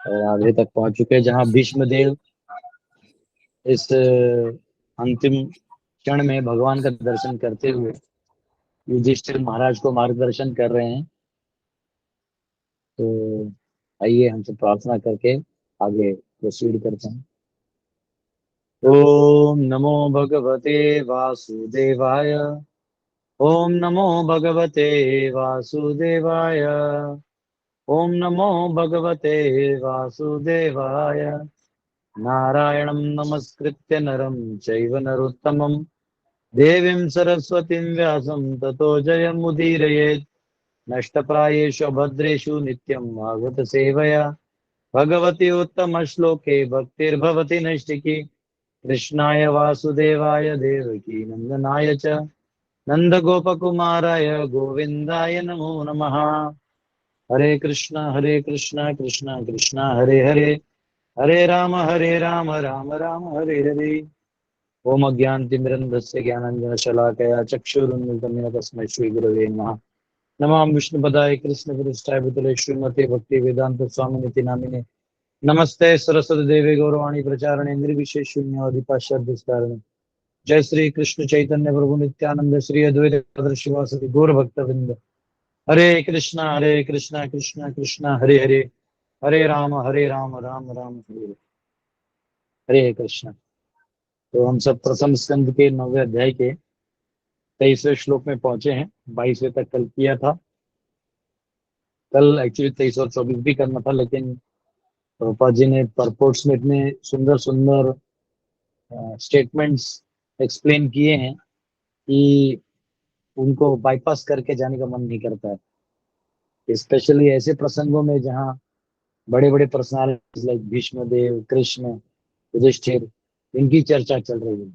और आगे तक पहुंच चुके हैं जहां भीष्म देव इस अंतिम क्षण में भगवान का दर्शन करते हुए युधिष्ठिर महाराज को मार्गदर्शन कर रहे हैं। तो आइए हम सब प्रार्थना करके आगे प्रोसीड करते हैं। ओम नमो भगवते वासुदेवाय। ओम नमो भगवते वासुदेवाय। ओम नमो भगवते वासुदेवाय। नारायणं नमस्कृत्य नरं चैव नरोत्तमं देवीं सरस्वतीं व्यासं ततो जयमुदीरयेत्। नष्टप्रायेषु भद्रेषु नित्यं भागवत सेवया भगवति उत्तमश्लोके भक्तिर्भवति नैष्टिकी। कृष्णाय वासुदेवाय देवकी नंदनाय च नंदगोपकुमाराय गोविन्दाय नमो नमः। हरे कृष्णा कृष्णा कृष्णा हरे हरे हरे राम राम राम हरे हरे। ओम अज्ञानतिमिरन्धस्य ज्ञानाञ्जनशलाकया चक्षुरुन्मिलितं येन तस्मै श्रीगुरवे नमः। नमामि विष्णुपदाय कृष्णप्रेष्ठाय भूतले श्रीमते भक्तिवेदान्त स्वामिनिति नामिने। नमस्ते सरस्वती देवी गौरवाणी प्रचारणे निर्विशेष शून्यवादी पाश्चात्य। जय श्री कृष्ण चैतन्य प्रभु नित्यानंद श्री अद्वैत गदाधर शिवासदि गौर भक्तवृंद। हरे कृष्णा कृष्णा कृष्णा हरे हरे हरे राम राम राम हरे हरे। हरे कृष्णा। तो हम सब प्रथम स्कंद के 9वें अध्याय के 23वें श्लोक में पहुंचे हैं। 22वें तक कल किया था। कल एक्चुअली 23 और 24 भी करना था, लेकिन प्रभुपाद जी ने परपोर्ट्स में इतने सुंदर सुंदर स्टेटमेंट्स एक्सप्लेन किए हैं कि उनको बाईपास करके जाने का मन नहीं करता है। स्पेशली ऐसे प्रसंगों में जहाँ बड़े बड़े पर्सनालिटीज लाइक भीष्म देव, कृष्ण, युधिष्ठिर, इनकी चर्चा चल रही है।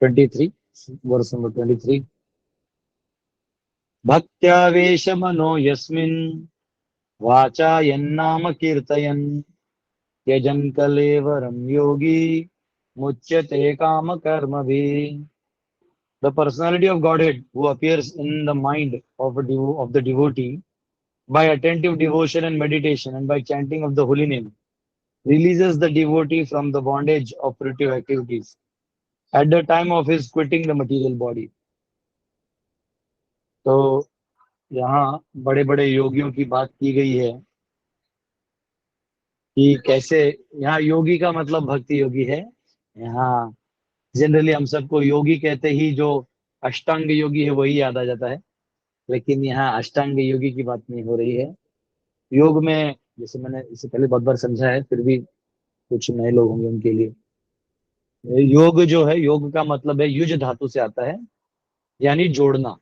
23, वर्ष नंबर 23। भक्त्यावेश मनो यस्मिन् वाचा यन्नाम कीर्तयन् त्यजन् कलेवरं योगी मुच्यते काम कर्मभिः। The personality of Godhead who appears in the mind of of the devotee by attentive devotion and meditation and by chanting of the holy name releases the devotee from the bondage of fruitive activities at the time of his quitting the material body. तो यहाँ बड़े बड़े योगियों की बात की गई है कि कैसे, यहाँ योगी का मतलब भक्ति योगी है। यहाँ जनरली हम सबको योगी कहते ही जो अष्टांग योगी है वही याद आ जाता है, लेकिन यहाँ अष्टांग योगी की बात नहीं हो रही है। योग में, जैसे मैंने इससे पहले बहुत बार समझा है, फिर भी कुछ नए लोग होंगे उनके लिए, योग जो है, योग का मतलब है युज धातु से आता है, यानी जोड़ना।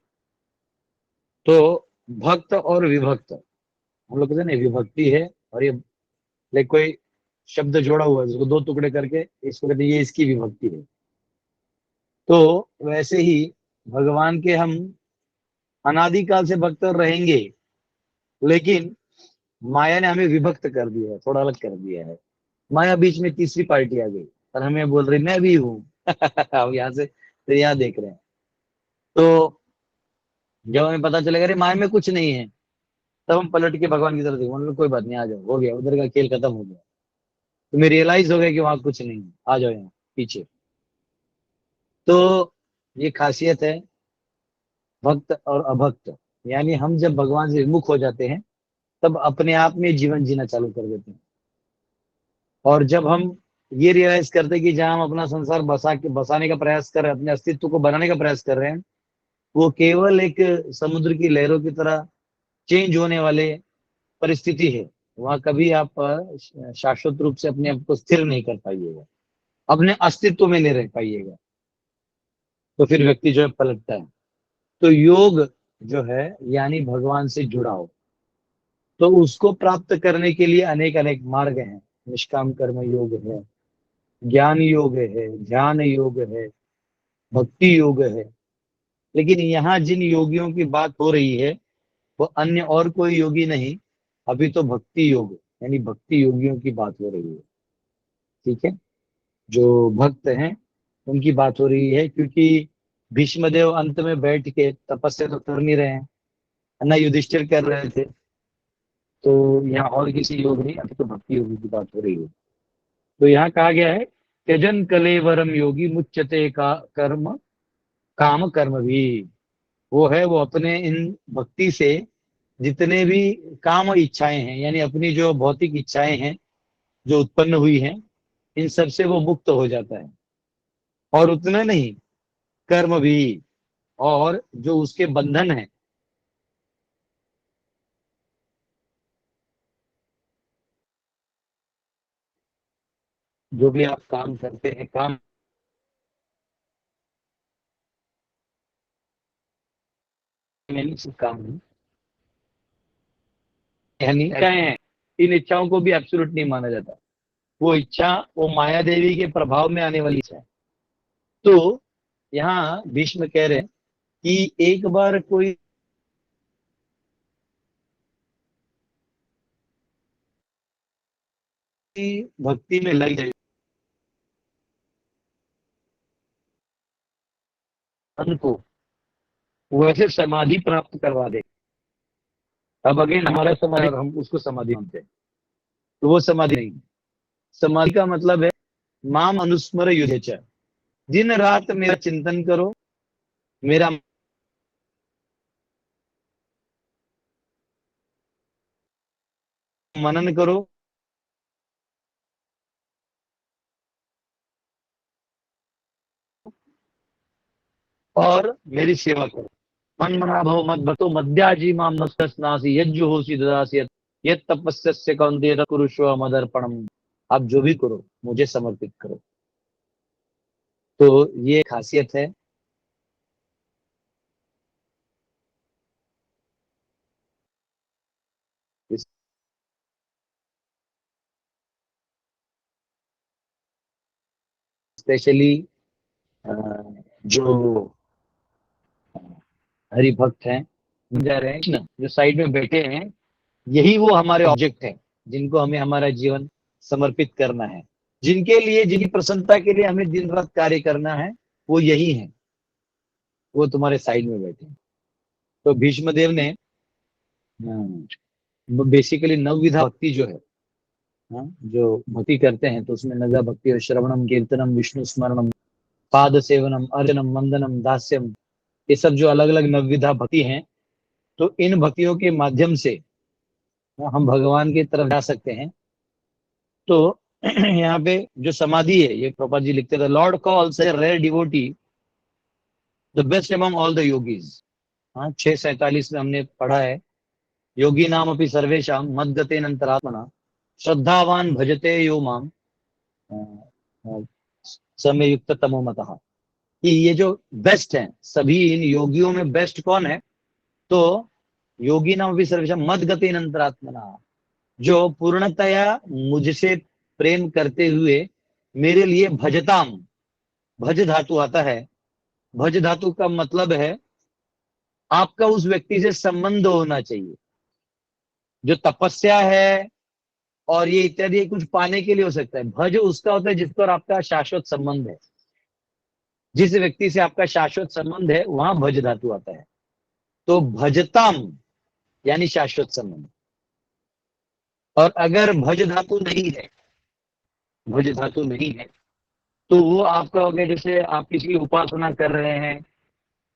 तो भक्त और विभक्त, हम लोग कहते हैं ना विभक्ति है, और ये लाइक कोई शब्द जोड़ा हुआ है जिसको दो टुकड़े करके इसको कहते हैं ये इसकी विभक्ति है। तो वैसे ही भगवान के हम अनादिकाल से भक्त रहेंगे, लेकिन माया ने हमें विभक्त कर दिया है, थोड़ा अलग कर दिया है। माया बीच में तीसरी पार्टी आ गई और हमें बोल रही मैं भी हूँ। हम यहाँ से तो यहाँ देख रहे हैं। तो जब हमें पता चलेगा अरे माया में कुछ नहीं है, तब हम पलट के भगवान की तरफ देखो, मतलब कोई बात नहीं, आ जाओ, हो गया, उधर का खेल खत्म हो गया। तुम्हें रियलाइज हो गया कि वहां कुछ नहीं है, आ जाओ यहाँ पीछे। तो ये खासियत है भक्त और अभक्त। यानी हम जब भगवान से विमुख हो जाते हैं तब अपने आप में जीवन जीना चालू कर देते हैं। और जब हम ये रियलाइज करते हैं कि जहां हम अपना संसार बसाने का प्रयास कर रहे हैं, अपने अस्तित्व को बनाने का प्रयास कर रहे हैं, वो केवल एक समुद्र की लहरों की तरह चेंज होने वाले परिस्थिति है। वहां कभी आप शाश्वत रूप से अपने आप को स्थिर नहीं कर पाइएगा, अपने अस्तित्व में नहीं रह पाइएगा। तो फिर व्यक्ति जो है पलटता है। तो योग जो है यानी भगवान से जुड़ा हो, तो उसको प्राप्त करने के लिए अनेक अनेक मार्ग हैं। निष्काम कर्म योग है, ज्ञान योग है, ध्यान योग है, भक्ति योग है। लेकिन यहाँ जिन योगियों की बात हो रही है वो अन्य और कोई योगी नहीं, अभी तो भक्ति योग यानी भक्ति योगियों की बात हो रही है। ठीक है, जो भक्त हैं उनकी बात हो रही है, क्योंकि भीष्मदेव अंत में बैठ के तपस्या तो कर नहीं रहे हैं, ना युधिष्ठिर कर रहे थे। तो यहाँ और किसी योग नहीं, अभी तो भक्ति योगी की बात हो रही है। तो यहाँ कहा गया है त्यजन कलेवरम योगी मुच्यते का कर्म काम कर्म भी। वो है वो अपने इन भक्ति से जितने भी काम और इच्छाएं हैं, यानी अपनी जो भौतिक इच्छाएं हैं जो उत्पन्न हुई हैं, इन सब से वो मुक्त हो जाता है। और उतना नहीं, कर्म भी, और जो उसके बंधन है, जो भी आप काम करते हैं, काम में नहीं, सिर्फ काम नहीं, यानी इच्छाएं हैं, इन इच्छाओं को भी एब्सोल्यूट नहीं माना जाता। वो इच्छा वो माया देवी के प्रभाव में आने वाली इच्छा है। तो यहाँ भीष्म कह रहे हैं कि एक बार कोई भक्ति में लग जाए, मन को वैसे समाधि प्राप्त करवा दे। अब अगेन हमारा समाधि, और हम उसको समाधि मानते हैं, तो वो समाधि नहीं। समाधि का मतलब है माम अनुस्मर युधेच, दिन रात मेरा चिंतन करो, मेरा मनन करो, और मेरी सेवा करो। मन मना भव मत भतो मद्याजी माम नस्नासी यज्जु होसी ददासी यत् तपस्यस्य कौन्तेय कुरुष्व मदर्पणम। आप जो भी करो मुझे समर्पित करो। तो ये खासियत है। स्पेशली जो हरि भक्त हैं, जा रहे हैं ना, जो साइड में बैठे हैं, यही वो हमारे ऑब्जेक्ट हैं, जिनको हमें हमारा जीवन समर्पित करना है, जिनके लिए, जिनकी प्रसन्नता के लिए हमें दिन रात कार्य करना है, वो यही है। वो तुम्हारे साइड में बैठे हैं। तो भीष्म देव ने बेसिकली नवविधा भक्ति जो है, हाँ, जो भक्ति करते हैं, तो उसमें नवविधा भक्ति और श्रवणम कीर्तनम विष्णु स्मरणम पाद सेवनम अर्चनम वंदनम दास्यम, ये सब जो अलग अलग नवविधा भक्ति हैं, तो इन भक्तियों के माध्यम से हम भगवान की तरफ जा सकते हैं। तो यहाँ पे जो समाधि है, ये प्रभुपाद जी लिखते थे, lord calls a rare devotee the best among all the yogis. हाँ, 6:47 में हमने पढ़ा है, योगी नाम अपनी सर्वेशम मद्गते अंतरात्मना श्रद्धावान भजते यो माम समय युक्त तमो मतः। कि ये जो बेस्ट है, सभी इन योगियों में बेस्ट कौन है? तो योगी नाम अपनी सर्वेशम मद्गते अंतरात्मना, जो पूर्णतया मुझसे प्रेम करते हुए मेरे लिए भजताम, भज धातु आता है। भज धातु का मतलब है आपका उस व्यक्ति से संबंध होना चाहिए। जो तपस्या है और ये इत्यादि कुछ पाने के लिए हो सकता है, भज उसका होता है जिसको और आपका शाश्वत संबंध है। जिस व्यक्ति से आपका शाश्वत संबंध है, वहां भज धातु आता है। तो भजताम यानी शाश्वत संबंध। और अगर भज धातु नहीं है, भज धातु नहीं है, तो वो आपका हो गया, जैसे आप किसी की उपासना कर रहे हैं,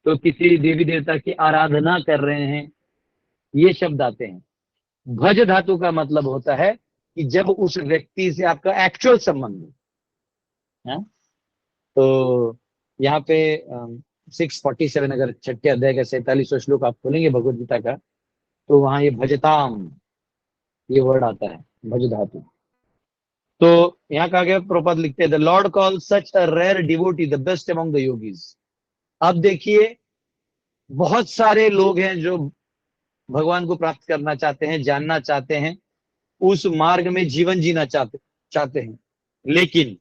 तो किसी देवी देवता की आराधना कर रहे हैं, ये शब्द आते हैं। भज धातु का मतलब होता है कि जब उस व्यक्ति से आपका एक्चुअल संबंध है। तो यहाँ पे 647, अगर छठे अध्याय का 47वां श्लोक आप खोलेंगे भगवद गीता का, तो वहां ये भजताम, ये वर्ड आता है, भज धातु। तो यहाँ कहा गया, प्रभुपाद लिखते हैं, the lord call such a rare devotee the best among the yogis. अब देखिए, बहुत सारे लोग हैं जो भगवान को प्राप्त करना चाहते हैं, जानना चाहते हैं, उस मार्ग में जीवन जीना चाहते चाहते हैं, लेकिन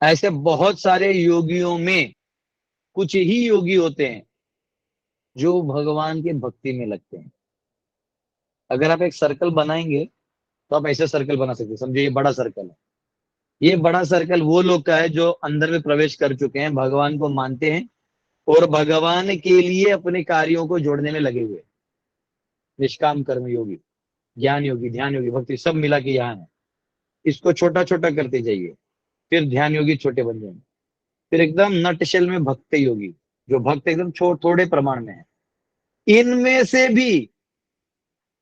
ऐसे बहुत सारे योगियों में कुछ ही योगी होते हैं जो भगवान के भक्ति में लगते हैं। अगर आप एक सर्कल बनाएंगे, तो आप ऐसे सर्कल बना सकते हैं, समझिए ये बड़ा सर्कल है। ये बड़ा सर्कल वो लोग का है जो अंदर में प्रवेश कर चुके हैं, भगवान को मानते हैं और भगवान के लिए अपने कार्यों को जोड़ने में लगे हुए। निष्काम कर्म योगी, ज्ञान योगी, ध्यान योगी, भक्ति सब मिला के यहाँ है। इसको छोटा छोटा करते जाइए, फिर ध्यान योगी छोटे बन जाएंगे, फिर एकदम नटशेल में भक्त योगी, जो भक्त एकदम थोड़े प्रमाण में है। इनमें से भी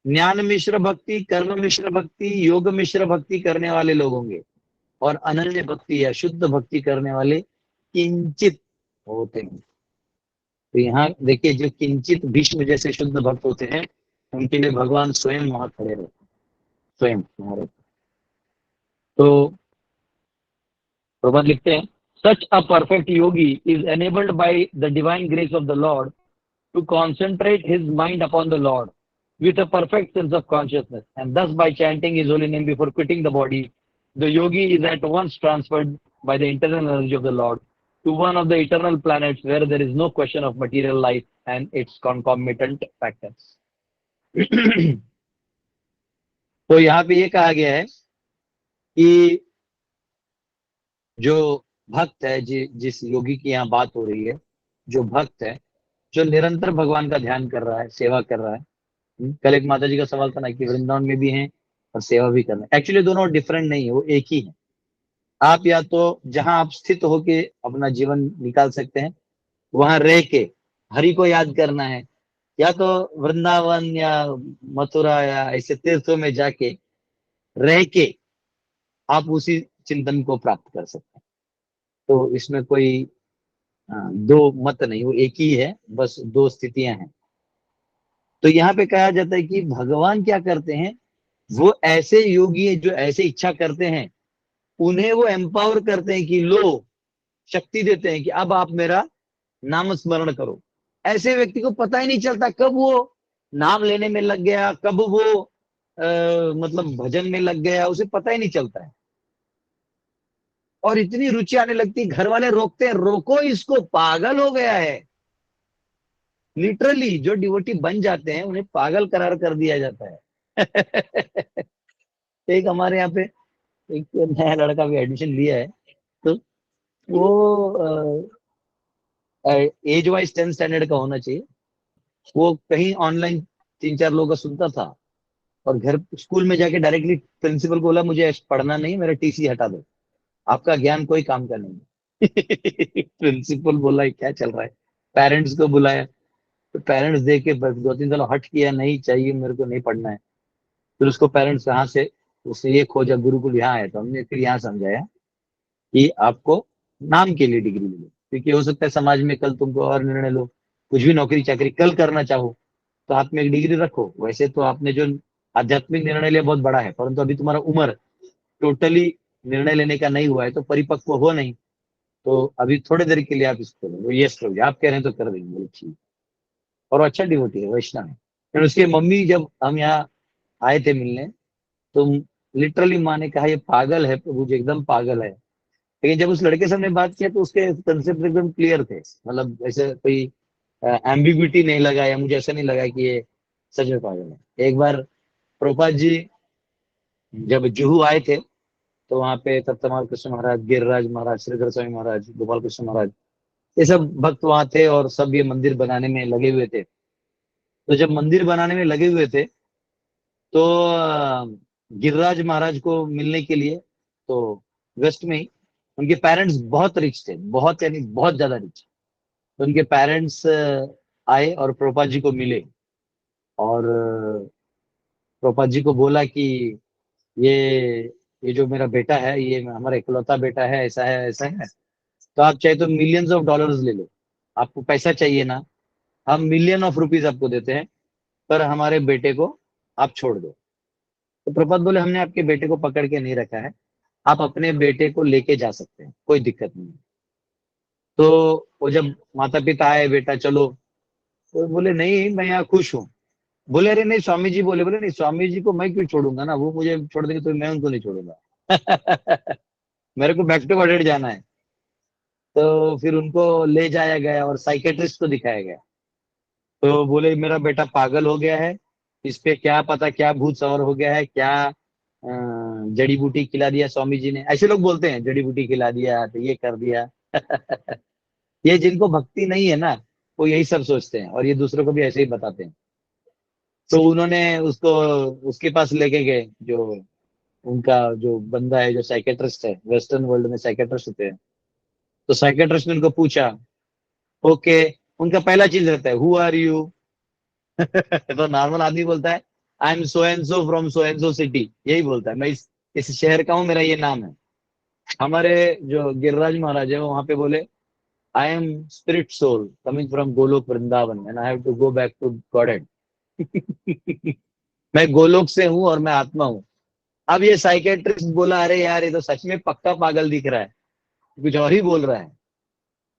ज्ञान मिश्र भक्ति, कर्म मिश्र भक्ति, योग मिश्र भक्ति करने वाले लोग होंगे, और अनन्य भक्ति या शुद्ध भक्ति करने वाले किंचित होते हैं। तो यहाँ देखिए, जो किंचित भीष्म जैसे शुद्ध भक्त होते हैं, उनके लिए भगवान स्वयं वहां खड़े रहते, स्वयं हमारे। तो प्रभुपाद लिखते हैं, such a perfect yogi is enabled by the divine grace of the Lord to concentrate his mind upon the Lord with a perfect sense of consciousness, and thus by chanting his holy name before quitting the body, the yogi is at once transferred by the internal energy of the Lord to one of the eternal planets where there is no question of material life and its concomitant factors. तो यहाँ पे ये कहा गया है कि जो भक्त है, जिस योगी की यहाँ बात हो रही है, जो भक्त है, जो निरंतर भगवान का ध्यान कर रहा है, सेवा कर रहा है। कल एक माता जी का सवाल था ना कि वृंदावन में भी हैं और सेवा भी कर रहे हैं। एक्चुअली दोनों डिफरेंट नहीं है, वो एक ही है। आप या तो जहां आप स्थित होके अपना जीवन निकाल सकते हैं, वहां रह के हरि को याद करना है, या तो वृंदावन या मथुरा या ऐसे तीर्थों में जाके रह के आप उसी चिंतन को प्राप्त कर सकते हैं। तो इसमें कोई दो मत नहीं, वो एक ही है, बस दो स्थितियां हैं। तो यहाँ पे कहा जाता है कि भगवान क्या करते हैं, वो ऐसे योगी है जो ऐसे इच्छा करते हैं, उन्हें वो एम्पावर करते हैं कि लो, शक्ति देते हैं कि अब आप मेरा नाम स्मरण करो। ऐसे व्यक्ति को पता ही नहीं चलता कब वो नाम लेने में लग गया, कब वो मतलब भजन में लग गया, उसे पता ही नहीं चलता है। और इतनी रुचि आने लगती, घर वाले रोकते हैं, रोको इसको, पागल हो गया है। लिटरली जो डिवोटी बन जाते हैं उन्हें पागल करार कर दिया जाता है। एक हमारे यहाँ पे एक नया लड़का भी एडमिशन लिया है, तो वो एज वाइज 10th स्टैंडर्ड का होना चाहिए। वो कहीं ऑनलाइन 3-4 लोगों का सुनता था, और घर स्कूल में जाके डायरेक्टली प्रिंसिपल को बोला, मुझे पढ़ना नहीं, मेरा टीसी हटा दो, आपका ज्ञान कोई काम का नहीं है। प्रिंसिपल बोला क्या चल रहा है, पेरेंट्स को बुलाया, तो पेरेंट्स देख के 2-3 साल हट किया, नहीं चाहिए मेरे को, नहीं पढ़ना है। फिर उसको पेरेंट्स कहाँ से, उसने ये खोजा, गुरुकुल यहाँ आया, तो हमने फिर यहाँ समझाया कि आपको नाम के लिए डिग्री मिले, क्योंकि हो सकता है समाज में कल तुमको और निर्णय लो, कुछ भी नौकरी चाकरी कल करना चाहो, तो हाथ में एक डिग्री रखो। वैसे तो आपने जो आध्यात्मिक निर्णय लिया बहुत बड़ा है, परंतु अभी तुम्हारा उम्र टोटली निर्णय लेने का नहीं हुआ है, तो परिपक्व हो नहीं, तो अभी थोड़े देर के लिए आप इसको करो। यस करोगे, आप कह रहे हैं तो कर देंगे, बोले ठीक। और अच्छा डिवोटी है, वैष्णव है। फिर उसके मम्मी जब हम यहाँ आए थे मिलने, तो लिटरली माँ ने कहा ये पागल है प्रभु जी, एकदम पागल है। लेकिन जब उस लड़के से हमने बात किया तो उसके कंसेप्ट एकदम क्लियर थे, मतलब ऐसे कोई एम्बिग्विटी नहीं लगा, या मुझे ऐसा नहीं लगा कि ये सच में पागल है। एक बार प्रभुपाद जी जब जुहू आए थे, तो वहां पे तप्तमाल कृष्ण महाराज, गिरिराज महाराज, श्रीधर स्वामी महाराज, गोपाल कृष्ण महाराज, ये सब भक्त वहां थे, और सब ये मंदिर बनाने में लगे हुए थे। तो जब मंदिर बनाने में लगे हुए थे, तो गिरिराज महाराज को मिलने के लिए, तो वेस्ट में ही उनके पेरेंट्स बहुत रिच थे, बहुत यानी बहुत ज्यादा रिच। तो उनके पेरेंट्स आए और प्रभुपाद जी को मिले, और प्रभुपाद जी को बोला कि ये ये जो मेरा बेटा है, ये हमारा इकलौता बेटा है, ऐसा है ऐसा है, तो आप चाहे तो मिलियंस ऑफ डॉलर्स ले लो, आपको पैसा चाहिए ना, हम मिलियन ऑफ रुपीज आपको देते हैं, पर हमारे बेटे को आप छोड़ दो। तो प्रभात बोले, हमने आपके बेटे को पकड़ के नहीं रखा है, आप अपने बेटे को लेके जा सकते हैं, कोई दिक्कत नहीं। तो वो जब माता पिता आए, बेटा चलो, तो बोले नहीं मैं यहाँ खुश हूँ। बोले अरे नहीं स्वामी जी, बोले बोले नहीं, स्वामी जी को मैं क्यों छोड़ूंगा ना, वो मुझे छोड़ देंगे तो मैं उनको नहीं छोड़ूंगा। मेरे को बैक टू वर्डेड जाना है। तो फिर उनको ले जाया गया और साइकेट्रिस्ट को दिखाया गया। तो बोले मेरा बेटा पागल हो गया है, इस पे क्या पता क्या भूत सवार हो गया है, क्या जड़ी बूटी खिला दिया स्वामी जी ने। ऐसे लोग बोलते हैं जड़ी बूटी खिला दिया तो ये कर दिया। ये जिनको भक्ति नहीं है ना, वो यही सब सोचते हैं, और ये दूसरों को भी ऐसे ही बताते हैं। तो उन्होंने उसको उसके पास लेके गए, जो उनका जो बंदा है, जो साइकेट्रिस्ट है, वेस्टर्न वर्ल्ड में साइकेट्रिस्ट होते हैं। तो साइकेट्रिस्ट ने उनको पूछा, ओके, उनका पहला चीज रहता है, हु आर यू? तो नॉर्मल आदमी बोलता है, I am so and so from so and so city, यही बोलता है, मैं इस शहर का हूँ, मेरा ये नाम है। हमारे जो गिरिराज महाराज है वो वहां पे बोले, I am spirit soul coming from Goloka Vrindavan and I have to go back to God. मैं गोलोक से हूँ और मैं आत्मा हूँ। अब ये साइकेट्रिस्ट बोला, अरे यार ये तो सच में पक्का पागल दिख रहा है, कुछ और ही बोल रहा है।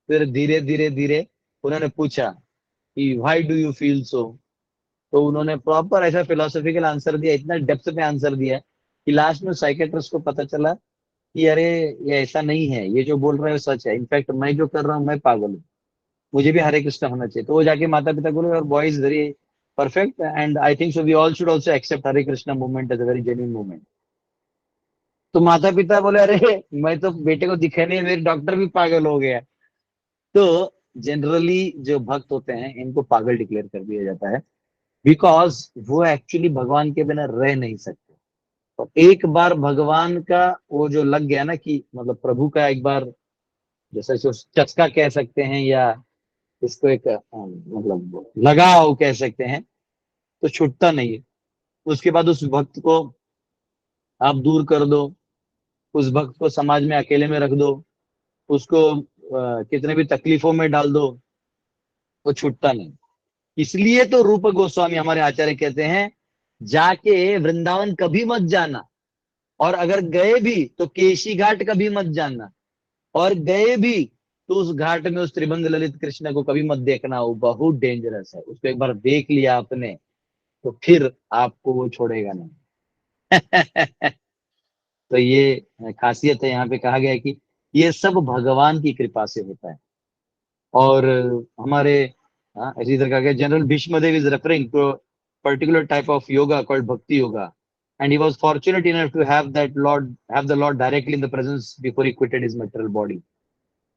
फिर धीरे धीरे धीरे उन्होंने पूछा कि why do you feel so? तो उन्होंने प्रॉपर ऐसा फिलोसॉफिकल आंसर दिया, इतना डेप्थ में आंसर दिया कि लास्ट में साइकेट्रिस्ट को पता चला कि अरे ये ऐसा नहीं है, ये जो बोल रहा है वो सच है, इनफैक्ट मैं जो कर रहा हूँ मैं पागल हूँ, मुझे भी हरे कृष्ण होना चाहिए। तो वो जाके माता पिता को बोले, our boy is very perfect and I think so we all should also accept Hare Krishna movement as a very genuine movement. तो माता पिता बोले, अरे मैं तो बेटे को दिखे नहीं, मेरे डॉक्टर भी पागल हो गया। तो जनरली जो भक्त होते हैं इनको पागल डिक्लेयर कर दिया जाता है, बिकॉज वो एक्चुअली भगवान के बिना रह नहीं सकते। तो एक बार भगवान का वो जो लग गया ना, कि मतलब प्रभु का एक बार जैसे इसको चस्का कह सकते हैं, या इसको एक मतलब लगाव कह सकते हैं, तो छूटता नहीं है। उसके बाद उस भक्त को आप दूर कर दो, उस भक्त को समाज में अकेले में रख दो, उसको कितने भी तकलीफों में डाल दो, वो छूटता नहीं। इसलिए तो रूप गोस्वामी हमारे आचार्य कहते हैं, जाके वृंदावन कभी मत जाना, और अगर गए भी तो केशी घाट कभी मत जाना, और गए भी तो उस घाट में उस त्रिभंग ललित कृष्ण को कभी मत देखना, वो बहुत डेंजरस है। उसको एक बार देख लिया आपने तो फिर आपको वो छोड़ेगा नहीं। तो ये खासियत है, यहाँ पे कहा गया है कि ये सब भगवान की कृपा से होता है। और हमारे इसी तरह का general Bhishmadeva is referring to particular type of yoga called bhakti yoga, and he was fortunate enough to have the Lord directly in the presence before he quitted his material body.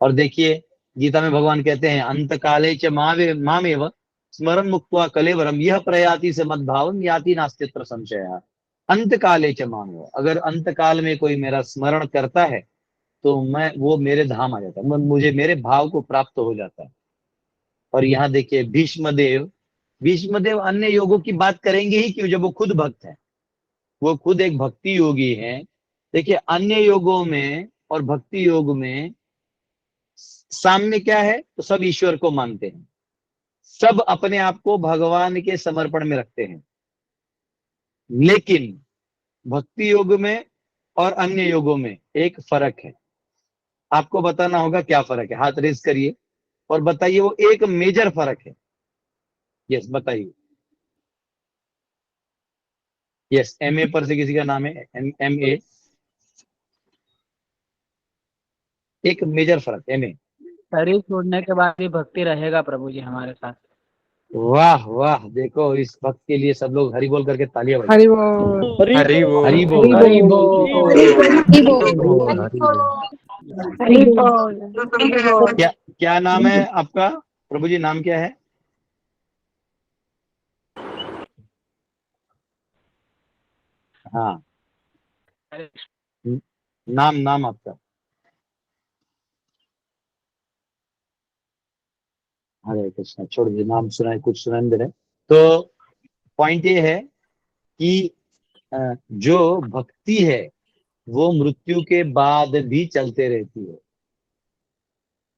और देखिए, गीता में भगवान कहते हैं, अंत काले च मामेव स्मरण मुक्त्वा कलेवरम यह प्रयाति से मद्भावम याति नास्तित्र संशय। अंत काले च मामेव, अगर अंत काल में कोई मेरा स्मरण करता है तो मैं वो मेरे धाम आ जाता है, मुझे मेरे भाव को प्राप्त हो जाता है। और यहाँ देखिए भीष्मदेव अन्य योगों की बात करेंगे ही क्यों, जब वो खुद भक्त है, वो खुद एक भक्ति योगी है। देखिए अन्य योगों में और भक्ति योग में साम्य क्या है, तो सब ईश्वर को मानते हैं, सब अपने आप को भगवान के समर्पण में रखते हैं। लेकिन भक्ति योग में और अन्य योगों में एक फर्क है, आपको बताना होगा क्या फर्क है, हाथ रेज करिए और बताइए वो एक मेजर फर्क है। यस बताइए। यस, एमए पर से किसी का नाम है? एम ए, एक मेजर फर्क एमए। शरीर छोड़ने के बाद भी भक्ति रहेगा प्रभु जी हमारे साथ। वाह वाह, देखो इस भक्त के लिए सब लोग हरि बोल करके तालियां बजाएं। हरि बोल। हरि हरि बोल। बोल, हरि हरि बोल। बोल, हरि बोल। हरि बोल। क्या क्या नाम है आपका प्रभु जी, नाम क्या है? हाँ, नाम नाम आपका? हरे कृष्णा, छोड़ दीजिए, नाम सुनाए, कुछ सुनाई दे रहे। तो पॉइंट ये है कि जो भक्ति है वो मृत्यु के बाद भी चलते रहती है।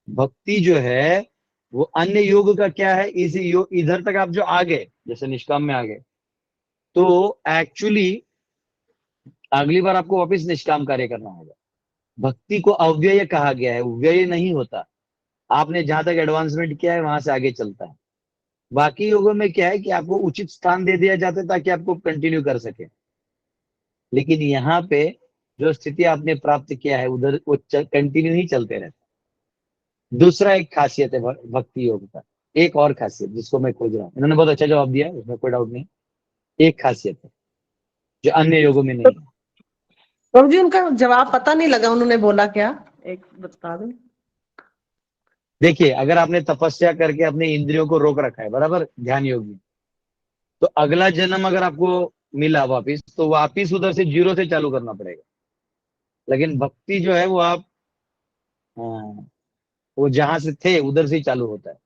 भक्ति जो है वो अन्य योग का क्या है, इसी योग इधर तक आप जो आ गए, जैसे निष्काम में आ गए, तो एक्चुअली अगली बार आपको वापस निष्काम कार्य करना होगा। भक्ति को अव्यय कहा गया है, व्यय नहीं होता। आपने जहां तक एडवांसमेंट किया है वहां से आगे चलता है। बाकी योगों में क्या है कि आपको उचित स्थान दे दिया जाता है ताकि आपको कंटिन्यू कर सके, लेकिन यहाँ पे जो स्थिति आपने प्राप्त किया है उधर वो कंटिन्यू ही चलते रहता है। दूसरा एक खासियत है भक्ति योग का, एक और खासियत जिसको मैं खोज रहा हूँ, इन्होंने बहुत अच्छा जवाब दिया है, उसमें कोई डाउट नहीं। एक खासियत है जो अन्य योगों में नहीं है। प्रभु जी उनका जवाब पता नहीं लगा, उन्होंने बोला क्या, एक बता दो। देखिए, अगर आपने तपस्या करके अपने इंद्रियों को रोक रखा है, बराबर, ध्यान योग में, तो अगला जन्म अगर आपको मिला वापिस, तो वापिस उधर से जीरो से चालू करना पड़ेगा। लेकिन भक्ति जो है वो आप, हाँ, वो जहां से थे उधर से ही चालू होता है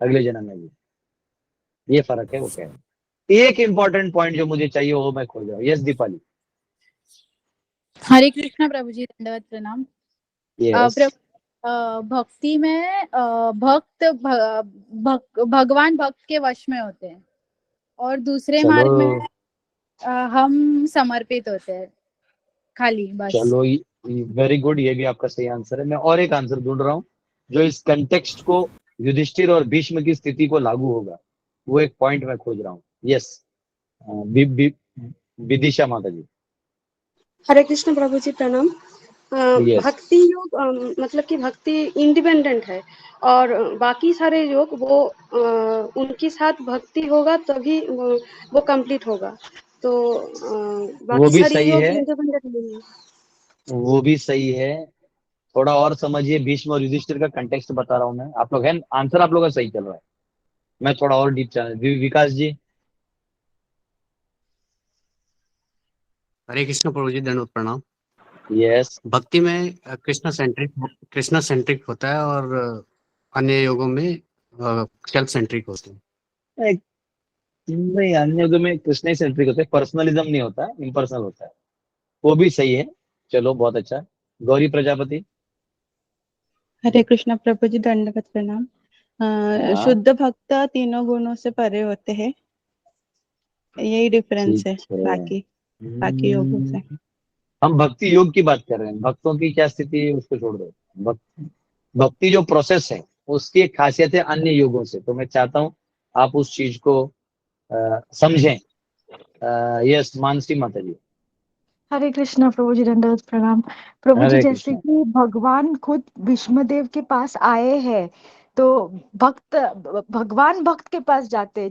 अगले जन्म में भी। ये फर्क है, वो कह रहे हैं। एक इंपॉर्टेंट पॉइंट जो मुझे चाहिए वो मैं खोज रहा हूँ। यस दीपाली। हरे कृष्णा प्रभु जी, दंडवत प्रणाम। यस। प्रभु, भक्ति में भगवान भक्त के वश में होते हैं, और दूसरे चलो मार्ग में हम समर्पित होते हैं खाली, बस। चलो, वेरी गुड, ये भी आपका सही आंसर है। मैं और एक आंसर ढूंढ रहा हूँ जो इस कंटेक्स्ट को, युधिष्ठिर और भीष्म की स्थिति को लागू होगा। वो एक पॉइंट मैं खोज रहा हूँ। यस, विदिशा माता जी। हरे कृष्ण प्रभु जी, प्रणाम। यस। भक्ति योग मतलब कि भक्ति इंडिपेंडेंट है, और बाकी सारे योग वो उनके साथ भक्ति होगा तभी वो कंप्लीट होगा। तो वो बाकी भी सारी सही योग है, इंडिपेंडेंट नहीं है। वो भी सही है। थोड़ा और समझिए, भीष्म और युधिष्ठिर का कंटेक्स्ट बता रहा हूँ मैं। आप लोग हैं, आंसर आप लोग का सही चल रहा है। मैं थोड़ा और डीप चैनल, विकास जी। हरे कृष्ण प्रभु जी, दंडवत प्रणाम। यस। भक्ति में कृष्णा सेंट्रिक होता है, और अन्य योगों में सेल्फ सेंट्रिक होते हैं। नहीं, अन्य युग में कृष्ण ही सेंट्रिक होते हैं, पर्सनलिज्म नहीं होता, इम्पर्सनल होता है। वो भी सही है। चलो, बहुत अच्छा। गौरी प्रजापति। हरे कृष्णा प्रभु जी, दंडवत प्रणाम। हाँ, शुद्ध भक्त तीनों गुणों से परे होते हैं, यही डिफरेंस ठीक है है। बाकी योगों से। हम भक्ति योग की बात कर रहे हैं, भक्तों की क्या स्थिति है उसको छोड़ दो। भक्ति जो प्रोसेस है उसकी एक खासियत है अन्य योगों से। तो मैं चाहता हूँ आप उस चीज को समझें। यस, मानसी माता जी। हरे कृष्णा प्रभु जी, दंडवत प्रणाम। प्रभु जी, हरे जैसे कृष्णा। कि भगवान खुद भीष्मदेव के पास आए हैं, तो भक्त भगवान भक्त के पास जाते हैं।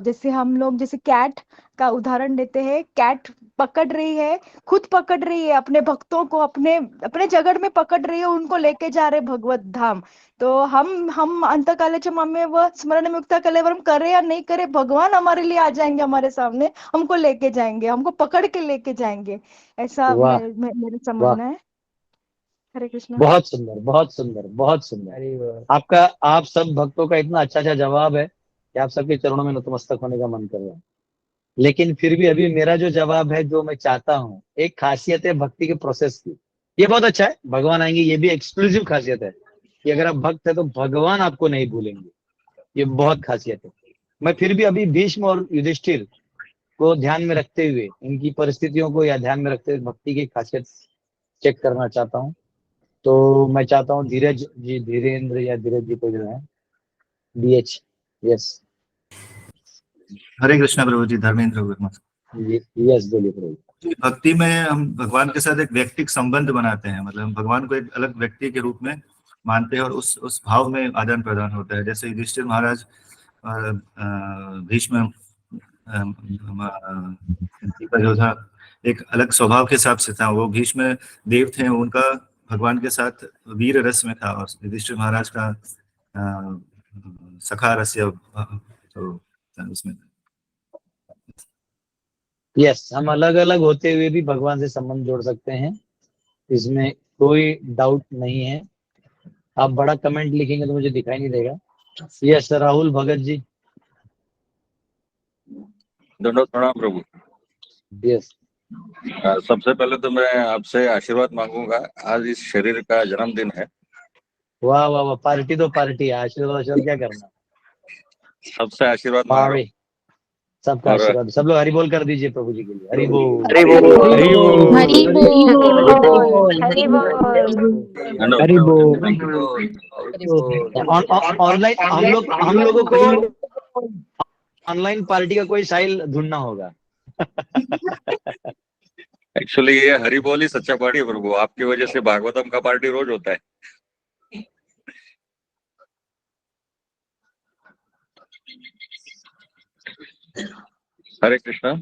जैसे हम लोग जैसे कैट का उदाहरण लेते हैं। कैट पकड़ रही है, खुद पकड़ रही है अपने भक्तों को, अपने अपने जगड़ में पकड़ रही है, उनको लेके जा रहे भगवत धाम। तो हम अंतकाले च ममे व स्मरण मुक्ता कलेवरम करे या नहीं करे, भगवान हमारे लिए आ जाएंगे, हमारे सामने हमको लेके जाएंगे, हमको पकड़ के लेके जाएंगे। ऐसा वाह, मेरा वाह, समझना है। हरे कृष्णा। बहुत सुंदर, बहुत सुंदर, बहुत सुंदर। आपका, आप सब भक्तों का इतना अच्छा अच्छा जवाब है कि आप सबके चरणों में नतमस्तक होने का मन कर रहा है। लेकिन फिर भी अभी मेरा जो जवाब है, जो मैं चाहता हूँ, एक खासियत है भक्ति के प्रोसेस की। ये बहुत अच्छा है, भगवान आएंगे, ये भी एक्सक्लूसिव खासियत है कि अगर आप भक्त है तो भगवान आपको नहीं भूलेंगे। ये बहुत खासियत है। मैं फिर भी अभी भीष्म और युधिष्ठिर को ध्यान में रखते हुए, इनकी परिस्थितियों को या ध्यान में रखते हुए भक्ति की खासियत चेक करना चाहता हूँ। तो मैं चाहता हूँ धीरज जी, धीरेन्द्र या धीरज जी को जो है, DH। यस। हरे कृष्णा प्रभु जी, धर्मेंद्र वर्मा। यस, बोलिए प्रभु। भक्ति में हम भगवान के साथ एक व्यक्तिक संबंध बनाते हैं, मतलब हम भगवान को एक अलग व्यक्ति के रूप में मानते हैं, और उस भाव में आदान प्रदान होता है। जैसे युधिष्ठिर महाराज भीष्म जी का जो था, एक अलग स्वभाव के हिसाब से था। वो भीष्म देव थे, उनका भगवान के साथ वीर रस में था, और युधिष्ठिर महाराज का सखा रस या तो उसमें। यस, हम अलग अलग होते हुए भी भगवान से संबंध जोड़ सकते हैं, इसमें कोई डाउट नहीं है। आप बड़ा कमेंट लिखेंगे तो मुझे दिखाई नहीं देगा। यस, राहुल भगत जी। दंडवत प्रणाम प्रभु। यस। सबसे पहले तो मैं आपसे आशीर्वाद मांगूंगा, आज इस शरीर का जन्मदिन है। वाह वाह वाह, पार्टी तो पार्टी है, आशीर्वाद आशीर्वाद क्या करना। सबसे आशीर्वाद मांग रहा पार्टी, सबका हूं। और आशीर्वाद। सब लोग हरि बोल कर दीजिए प्रभु जी के लिए। हरि बोल। हरि बोल, हरि हरि बोल। बोल, हरि बोल। दंडवत हरि बोल। ऑनलाइन हम लोगों को ऑनलाइन पार्टी का कोई साइल ढूंढना होगा। एक्चुअली ये हरि बोल ही सच्चा पार्टी है प्रभु। आपकी वजह से भागवतम का पार्टी रोज होता है। हरे कृष्णा।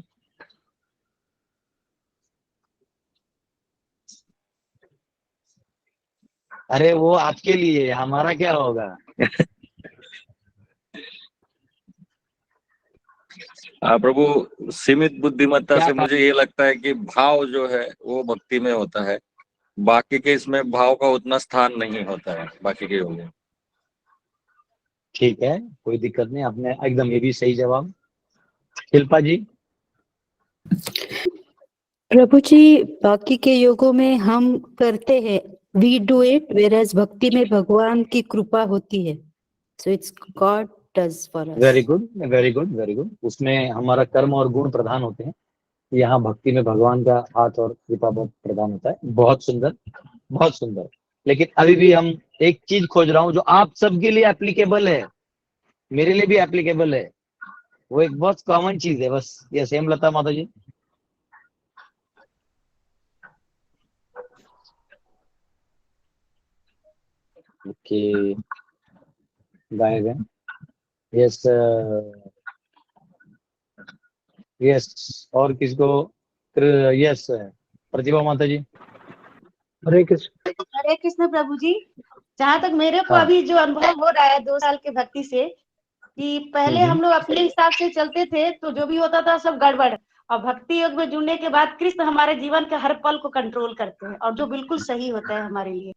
अरे वो आपके लिए, हमारा क्या होगा। प्रभु सीमित बुद्धिमत्ता क्या से मुझे ये लगता है कि भाव जो है वो भक्ति में होता है, बाकी के इसमें भाव का उतना स्थान नहीं होता है बाकी के योग में। ठीक है, कोई दिक्कत नहीं, आपने एकदम ये भी सही जवाब। शिल्पा जी। प्रभु जी, बाकी के योगों में हम करते हैं, वी डू इट, वेरएज भक्ति में भगवान की कृपा होती है, so it's God does for us. Very good, very good, very good. उसमें हमारा कर्म और गुण प्रधान होते हैं, यहाँ भक्ति में भगवान का हाथ और कृपा बहुत प्रदान होता है। बहुत सुंदर, बहुत सुंदर। लेकिन अभी भी हम एक चीज खोज रहा हूँ जो आप सबके लिए एप्लीकेबल है, मेरे लिए भी एप्लीकेबल है, वो एक बहुत कॉमन चीज है बस। ये सेम लता माता जी। ओके, गायब है। Yes, yes. और किसको? यस, प्रतिभा माता जी। हरे कृष्ण प्रभु जी। जहाँ तक मेरे को हाँ। अभी जो अनुभव हो रहा है 2 साल के भक्ति से, कि पहले हम लोग अपने हिसाब से चलते थे तो जो भी होता था सब गड़बड़, और भक्ति योग में जुड़ने के बाद कृष्ण हमारे जीवन के हर पल को कंट्रोल करते हैं और जो बिल्कुल सही होता है हमारे लिए।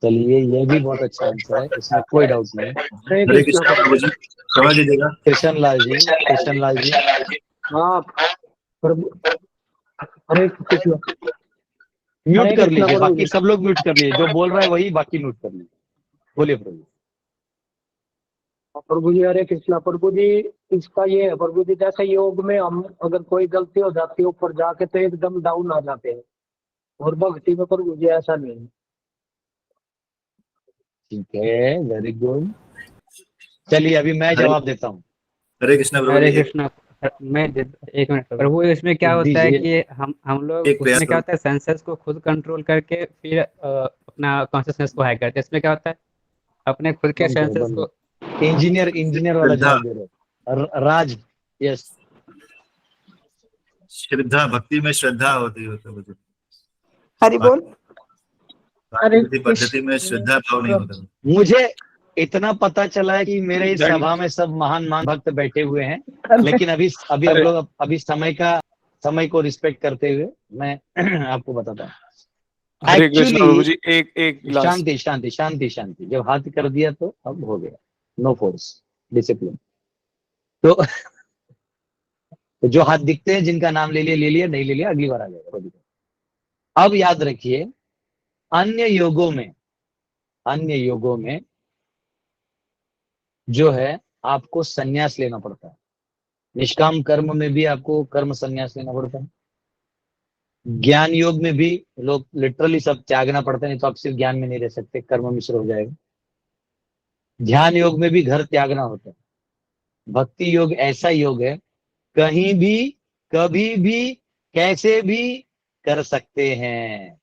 चलिए, ये भी बहुत अच्छा आंसर है, इसमें कोई डाउट नहीं है। हरे कृष्ण प्रभु जी, समझ लीजिएगा। कृष्ण लाल जी, कृष्ण लाल जी। हाँ प्रभु, हरे कृष्ण। म्यूट कर लीजिए, बाकी सब लोग म्यूट कर लीजिए, जो बोल रहा है वही, बाकी म्यूट कर लीजिए। बोलिए प्रभु। प्रभु जी हरे कृष्णा। प्रभु जी इसका ये है प्रभु जी, जैसे योग में हम अगर कोई गलती हो जाती है ऊपर जाके तो एकदम डाउन आ जाते हैं, और भक्ति में प्रभु जी ऐसा नहीं है। ठीक है, वेरी गुड। चलिए अभी मैं जवाब देता हूँ। हरे कृष्ण प्रभु हरे जी। कृष्णा। मैं एक मिनट प्रभु, इसमें क्या होता है कि हम लोग एक प्रयास उसमें क्या होता है, सेंसेस को खुद कंट्रोल करके फिर अपना कॉन्शियसनेस को हाई करते हैं। इसमें क्या होता है, अपने खुद के सेंसेस को। इंजीनियर वाला श्रद्धा। जवाब दे रहे राज। यस, श्रद्धा, भक्ति में श्रद्धा होती है प्रभु जी। हरि बोल। बाकी पद्धति में श्रद्धा भाव नहीं होता। मुझे इतना पता चला है कि मेरे इस सभा में सब महान भक्त बैठे हुए हैं, लेकिन अभी हम लोग अभी समय को रिस्पेक्ट करते हुए मैं आपको बताता हूँ। एक्चुअली एक शांति शांति शांति शांति, जब हाथ कर दिया तो अब हो गया, नो फोर्स, डिसिप्लिन। तो जो हाथ दिखते हैं, जिनका नाम ले लिया, नहीं ले लिया अगली बार आ जाएगा। अब याद रखिए, अन्य योगों में जो है आपको संन्यास लेना पड़ता है। निष्काम कर्म में भी आपको कर्म संन्यास लेना पड़ता है। ज्ञान योग में भी लोग लिटरली सब त्यागना पड़ता है, नहीं तो आप सिर्फ ज्ञान में नहीं रह सकते, कर्म मिश्र हो जाएगा। ध्यान योग में भी घर त्यागना होता है। भक्ति योग ऐसा योग है, कहीं भी कभी भी कैसे भी कर सकते हैं,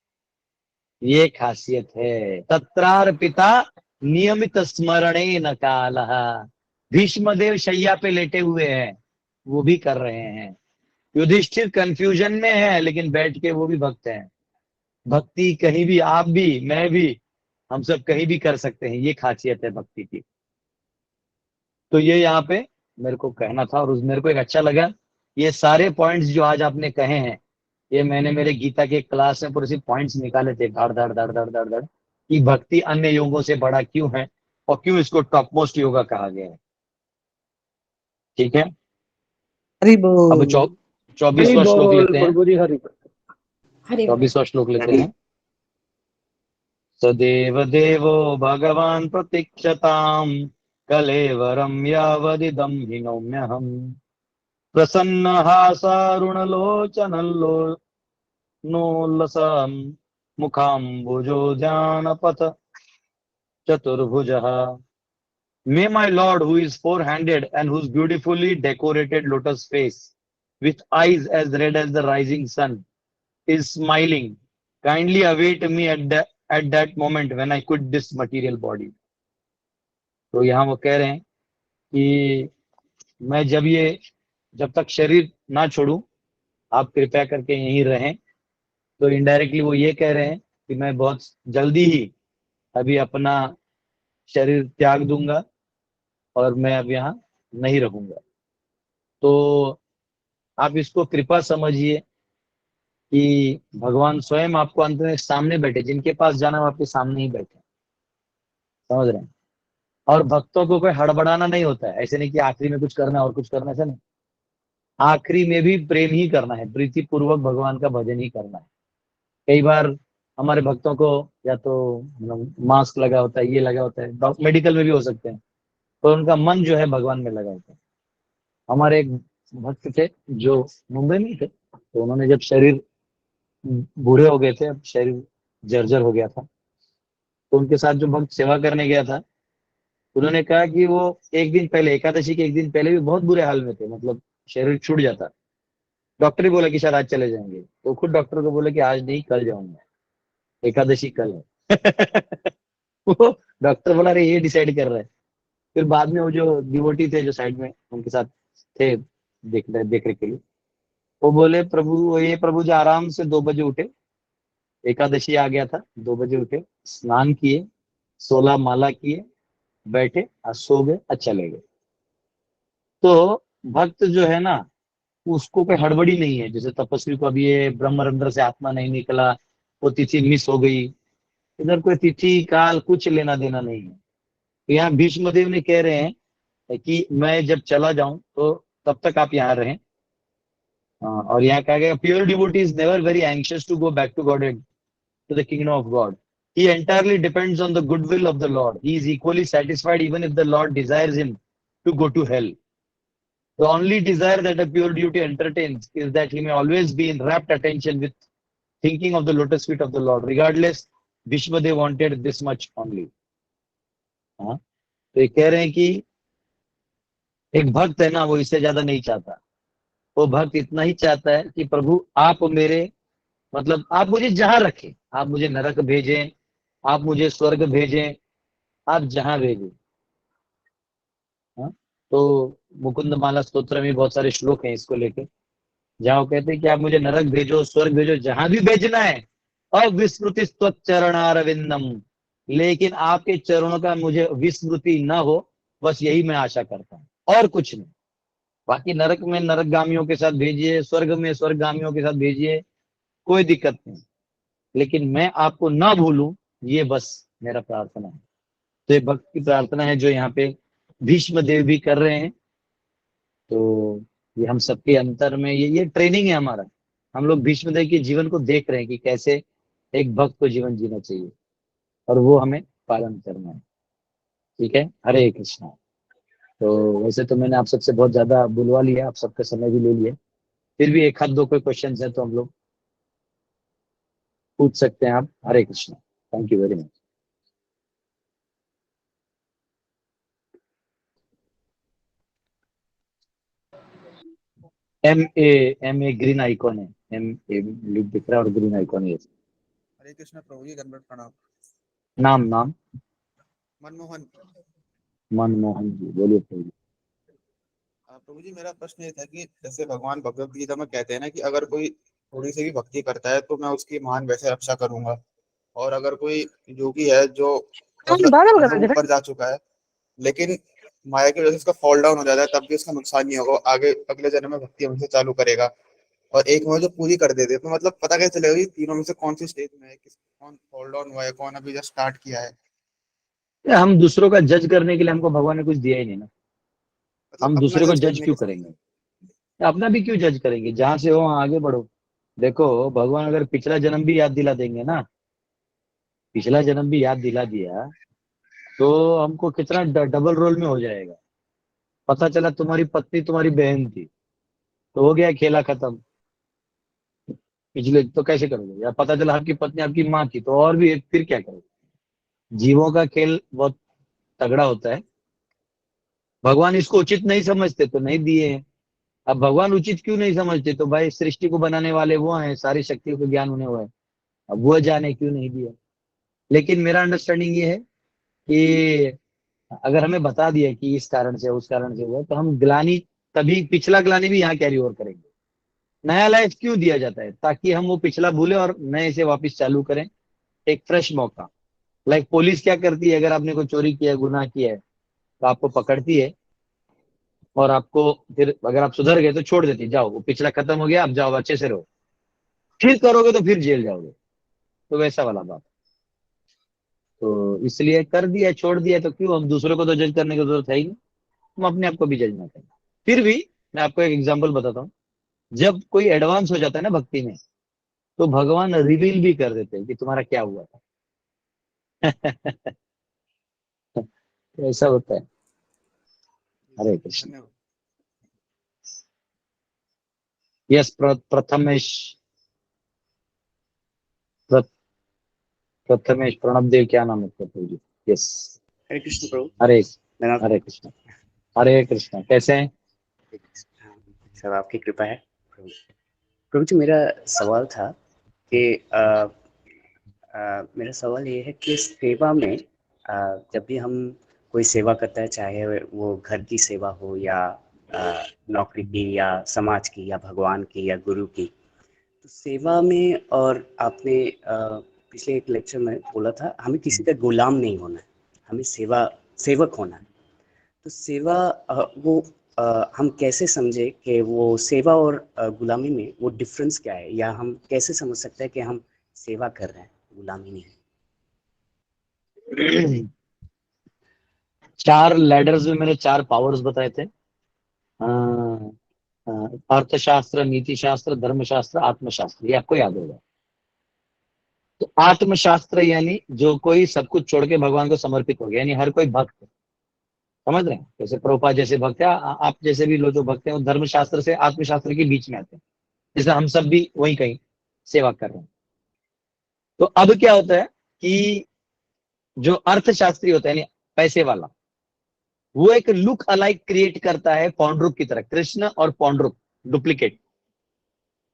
ये खासियत है। तत्रार्पिता नियमित स्मरणे न कालः। भीष्मदेव शैया पे लेटे हुए हैं, वो भी कर रहे हैं। युधिष्ठिर कंफ्यूजन में है, लेकिन बैठ के वो भी भक्त हैं। भक्ति कहीं भी, आप भी, मैं भी, हम सब कहीं भी कर सकते हैं, ये खासियत है भक्ति की। तो ये यहाँ पे मेरे को कहना था, और मेरे को एक अच्छा लगा, ये सारे पॉइंट्स जो आज आपने कहे हैं, ये मैंने मेरे गीता के क्लास में पूरे पॉइंट्स निकाले थे, धड़ धड़ धड़ धड़ धड़ धड़, कि भक्ति अन्य योगों से बड़ा क्यों है और क्यों इसको टॉप मोस्ट योगा कहा गया है। ठीक है, अब 24वां श्लोक लेते हैं। 24वां श्लोक लेते हैं। सदेव देवो भगवान प्रतीक्षताम कलेवरम यावदिदं हिनोम्यहम् प्रसन्न हासारुणलोचनल्लो नोल्लसं मुखाम्बुजो जानपथ चतुर्भुजः। May my Lord, who is four-handed and whose beautifully decorated lotus face, with eyes as red as the rising sun, is smiling, kindly await me at that moment when I quit this material body. तो यहाँ वो कह रहे हैं कि मैं जब तक शरीर ना छोड़ूं, आप कृपया करके यहीं रहें। तो इनडायरेक्टली वो ये कह रहे हैं कि मैं बहुत जल्दी ही अभी अपना शरीर त्याग दूंगा और मैं अब यहाँ नहीं रहूंगा। तो आप इसको कृपा समझिए कि भगवान स्वयं आपको अंत में सामने बैठे, जिनके पास जाना वो आपके सामने ही बैठे, समझ रहे हैं। और भक्तों को कोई हड़बड़ाना नहीं होता है, ऐसे नहीं कि आखिरी में कुछ करना है और कुछ करना है, ऐसा नहीं। आखिरी में भी प्रेम ही करना है, प्रीति पूर्वक भगवान का भजन ही करना है। कई बार हमारे भक्तों को या तो मास्क लगा होता है, ये लगा होता है, मेडिकल में भी हो सकते हैं, तो उनका मन जो है भगवान में लगा होता है। हमारे एक भक्त थे जो मुंबई में थे, तो उन्होंने जब शरीर बूढ़े हो गए थे, अब शरीर जर्जर हो गया था, तो उनके साथ जो भक्त सेवा करने गया था, उन्होंने कहा कि वो एक दिन पहले, एकादशी के एक दिन पहले भी बहुत बुरे हाल में थे, मतलब शरीर छूट जाता। डॉक्टर ही बोला कि शायद आज चले जाएंगे, तो खुद डॉक्टर को बोला कि आज नहीं कल जाऊंगा, एकादशी कल है। वो डॉक्टर बोला अरे ये डिसाइड कर रहा है। फिर बाद में वो जो डिवोटी थे जो साइड में उनके साथ थे देख रेख के लिए, वो बोले प्रभु, ये प्रभु जी आराम से 2 बजे उठे, एकादशी आ गया था, 2 बजे उठे, स्नान किए, 16 माला किए, बैठे और सो गए और चले गए। तो भक्त जो है ना, उसको कोई हड़बड़ी नहीं है। जैसे तपस्वी को अभी ये ब्रह्मरंध्र से आत्मा नहीं निकला, वो तिथि मिस हो गई, इधर कोई तिथि काल कुछ लेना देना नहीं है। तो यहाँ भीष्मदेव ने कह रहे हैं कि मैं जब चला जाऊं तो तब तक आप यहाँ रहें। और यहाँ कहा गया pure devotee is never very anxious to go back to God, to the kingdom of God. He entirely depends on the goodwill of the Lord. He is equally satisfied even if the Lord desires him to go to hell. The only desire that a pure devotee entertains is that he may always be in rapt attention with thinking of the lotus feet of the Lord. Regardless, Bhishmadev wanted this much only. हाँ, तो ये कह रहे हैं कि एक भक्त है ना, वो इससे ज्यादा नहीं चाहता। वो भक्त इतना ही चाहता है कि प्रभु आप मेरे, मतलब आप मुझे जहां रखें, आप मुझे नरक भेजें, आप मुझे स्वर्ग भेजें, आप जहां भेजें। हाँ? तो मुकुंद माला स्तोत्र में बहुत सारे श्लोक हैं इसको लेके, जहां वो कहते हैं कि आप मुझे नरक भेजो, स्वर्ग भेजो, जहां भी भेजना है, अविस्मृति चरणारविंदम, लेकिन आपके चरणों का मुझे विस्मृति न हो, बस यही मैं आशा करता हूँ, और कुछ नहीं। बाकी नरक में नरकगामियों के साथ भेजिए, स्वर्ग में स्वर्गगामियों के साथ भेजिए, कोई दिक्कत नहीं, लेकिन मैं आपको ना भूलूं, ये बस मेरा प्रार्थना है। तो ये भक्त की प्रार्थना है जो यहाँ पे भीष्म देव भी कर रहे हैं। तो ये हम सबके अंतर में ये ट्रेनिंग है हमारा। हम लोग भीष्म देव के जीवन को देख रहे हैं कि कैसे एक भक्त को जीवन जीना चाहिए, और वो हमें पालन करना है। ठीक है, हरे कृष्णा। तो वैसे तो मैंने आप सबसे बहुत ज्यादा बुलवा लिया, आप सबका समय भी ले लिया, फिर भी एक हाथ दो कोई क्वेश्चन है तो हम लोग पूछ सकते हैं आप। Hare Krishna, thank you very much. M A green icon है, एम ए दिख रहा है और ग्रीन आइकॉन है। हरे कृष्णा प्रभु जी, दंडवत प्रणाम। नाम मनमोहन। मनमोहन जी, बोलिए प्रभु जी। प्रभु जी, मेरा प्रश्न ये था कि जैसे भगवान भगवत गीता में कहते हैं ना कि अगर कोई थोड़ी सी भी भक्ति करता है तो मैं उसकी महान वैसे रक्षा करूंगा, और अगर कोई योगी है जो ऊपर जा चुका है लेकिन माया की वजह से उसका फॉल डाउन हो जाता है, तब भी उसका नुकसान नहीं होगा, आगे अगले जन्म में भक्ति हमसे चालू करेगा, और एक में जो पूरी कर देते, तो मतलब पता कैसे चलेगा कि तीनों में से कौन सी स्टेज में है, कौन फॉल डाउन हुआ है, कौन अभी जस्ट स्टार्ट किया है? हम दूसरों का जज करने के लिए हमको भगवान ने कुछ दिया ही नहीं ना, हम दूसरे को जज क्यों करेंगे? अपना भी क्यों जज करेंगे? जहां से हो वहां आगे बढ़ो। देखो, भगवान अगर पिछला जन्म भी याद दिला देंगे ना, पिछला जन्म भी याद दिला दिया तो हमको कितना डबल रोल में हो जाएगा। पता चला तुम्हारी पत्नी तुम्हारी बहन थी, तो हो गया खेला खत्म। पिछले तो कैसे करोगे? या पता चला आपकी पत्नी आपकी माँ थी, तो और भी फिर क्या करोगे? जीवों का खेल बहुत तगड़ा होता है। भगवान इसको उचित नहीं समझते तो नहीं दिए हैं। अब भगवान उचित क्यों नहीं समझते? तो भाई सृष्टि को बनाने वाले वो हैं, सारी शक्तियों का ज्ञान उन्हें हुआ है, अब वो जाने क्यों नहीं दिया। लेकिन मेरा अंडरस्टैंडिंग ये है कि अगर हमें बता दिया कि इस कारण से उस कारण से हुआ, तो हम ग्लानी, तभी पिछला ग्लानी भी यहाँ कैरी ओवर करेंगे। नया लाइफ क्यों दिया जाता है? ताकि हम वो पिछला भूले और नए से वापस चालू करें, एक फ्रेश मौका। लाइक पुलिस क्या करती है, अगर आपने कोई चोरी किया है, गुनाह किया है, तो आपको पकड़ती है, और आपको फिर अगर आप सुधर गए तो छोड़ देती, जाओ वो पिछला खत्म हो गया, अब जाओ अच्छे से रहो। फिर करोगे तो फिर जेल जाओगे। तो वैसा वाला बात। तो इसलिए कर दिया, छोड़ दिया, तो क्यों हम दूसरों को तो जज करने की जरूरत है ही नहीं, हम अपने आप को भी जज ना करें। फिर भी मैं आपको एक एग्जांपल बताता हूँ। जब कोई एडवांस हो जाता है ना भक्ति में, तो भगवान रिवील भी कर देते हैं कि तुम्हारा क्या हुआ था। तो ऐसा होता है। हरे कृष्ण। धन्यवाद। यस प्रथमेश, प्रथमेश प्रणब देव, क्या नाम है प्रभु जी? यस। हरे कृष्ण प्रभु। हरे मेरा हरे कृष्ण। हरे कृष्ण। कैसे हैं? सब आपकी कृपा है प्रभु। प्रभु जी मेरा सवाल था कि मेरा सवाल ये है कि सेवा में जब भी हम कोई सेवा करता है, चाहे वो घर की सेवा हो या नौकरी की या समाज की या भगवान की या गुरु की, तो सेवा में, और आपने पिछले एक लेक्चर में बोला था हमें किसी का गुलाम नहीं होना है, हमें सेवक होना है। तो सेवा हम कैसे समझे कि वो सेवा और गुलामी में वो डिफरेंस क्या है, या हम कैसे समझ सकते हैं कि हम सेवा कर रहे हैं, गुलामी नहीं? 4 लैडर्स में मैंने 4 पावर्स बताए थे। अर्थशास्त्र, नीति शास्त्र, धर्मशास्त्र, आत्मशास्त्र, ये आपको याद होगा। तो आत्मशास्त्र यानी जो कोई सब कुछ छोड़ के भगवान को समर्पित हो गया, यानी हर कोई भक्त, समझ रहे हैं? जैसे प्रभुपाद जैसे भक्त है, आप जैसे भी लोग जो भक्त हैं, वो धर्मशास्त्र से आत्मशास्त्र के बीच में आते हैं। जैसे हम सब भी वही कहीं सेवा कर रहे हैं। तो अब क्या होता है कि जो अर्थशास्त्री होता है, यानी पैसे वाला, वो एक लुक अलाइक क्रिएट करता है पौंड्रुक की तरह, कृष्ण और पौंड्रुक डुप्लीकेट,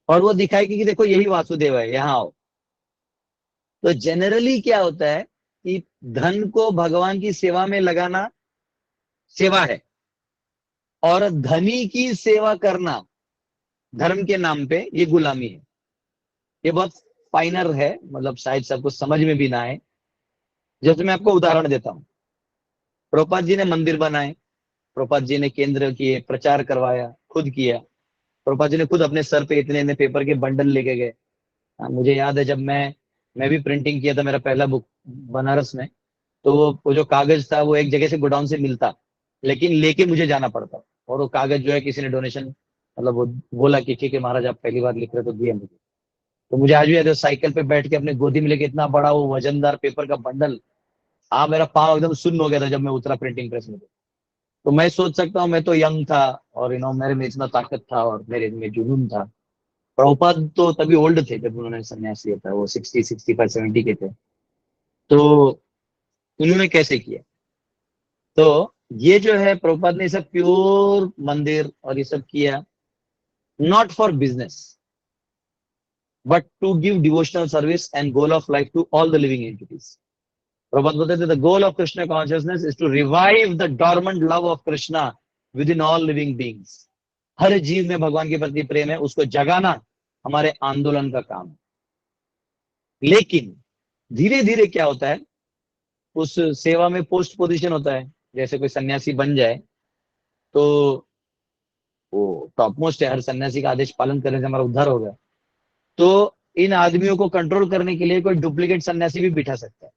और वो दिखाएगी कि देखो यही वासुदेव है, यहां आओ। तो जनरली क्या होता है कि धन को भगवान की सेवा में लगाना सेवा है, और धनी की सेवा करना धर्म के नाम पे ये गुलामी है। ये बहुत फाइनर है, मतलब शायद सबको समझ में भी ना आए। जैसे मैं आपको उदाहरण देता हूं, प्रभुपाद जी ने मंदिर बनाए, प्रभुपाद जी ने केंद्र किए, प्रचार करवाया, खुद किया। प्रभुपाद जी ने खुद अपने सर पे इतने पेपर के बंडल लेके गए। मुझे याद है जब मैं भी प्रिंटिंग किया था मेरा पहला बुक बनारस में, तो वो जो कागज था वो एक जगह से गोडाउन से मिलता, लेकिन लेके मुझे जाना पड़ता। और वो कागज जो है किसी ने डोनेशन, मतलब वो बोला कि ठीक है महाराज आप पहली बार लिख रहे तो दिया मुझे। तो मुझे आज भी याद है, साइकिल पे बैठ के अपने गोदी में लेके इतना बड़ा वो वजनदार पेपर का बंडल, मेरा पाँव एकदम सुन्न हो गया था जब मैं उतरा प्रिंटिंग प्रेस में। तो मैं सोच सकता हूँ, मैं तो यंग था और मेरे में इतना ताकत था और मेरे में जुनून था। प्रभुपाद तो तभी ओल्ड थे जब उन्होंने संन्यास लिया था, वो 60, 65, 70 के थे। तो उन्होंने कैसे किया? तो ये जो है प्रभुपाद ने सब प्योर मंदिर और ये सब किया, not for business but to give devotional service and goal of life to all the living entities. Prabhupada बोलते थे the goal of Krishna consciousness is to revive the dormant love of Krishna within all living beings. हर जीव में भगवान के प्रति प्रेम है, उसको जगाना हमारे आंदोलन का काम है। लेकिन धीरे धीरे क्या होता है, उस सेवा में पोस्ट पोजीशन होता है। जैसे कोई सन्यासी बन जाए तो वो टॉप मोस्ट है, हर सन्यासी का आदेश पालन करने से हमारा उद्धार होगा। तो इन आदमियों को कंट्रोल करने के लिए कोई डुप्लीकेट सन्यासी भी बिठा सकता है,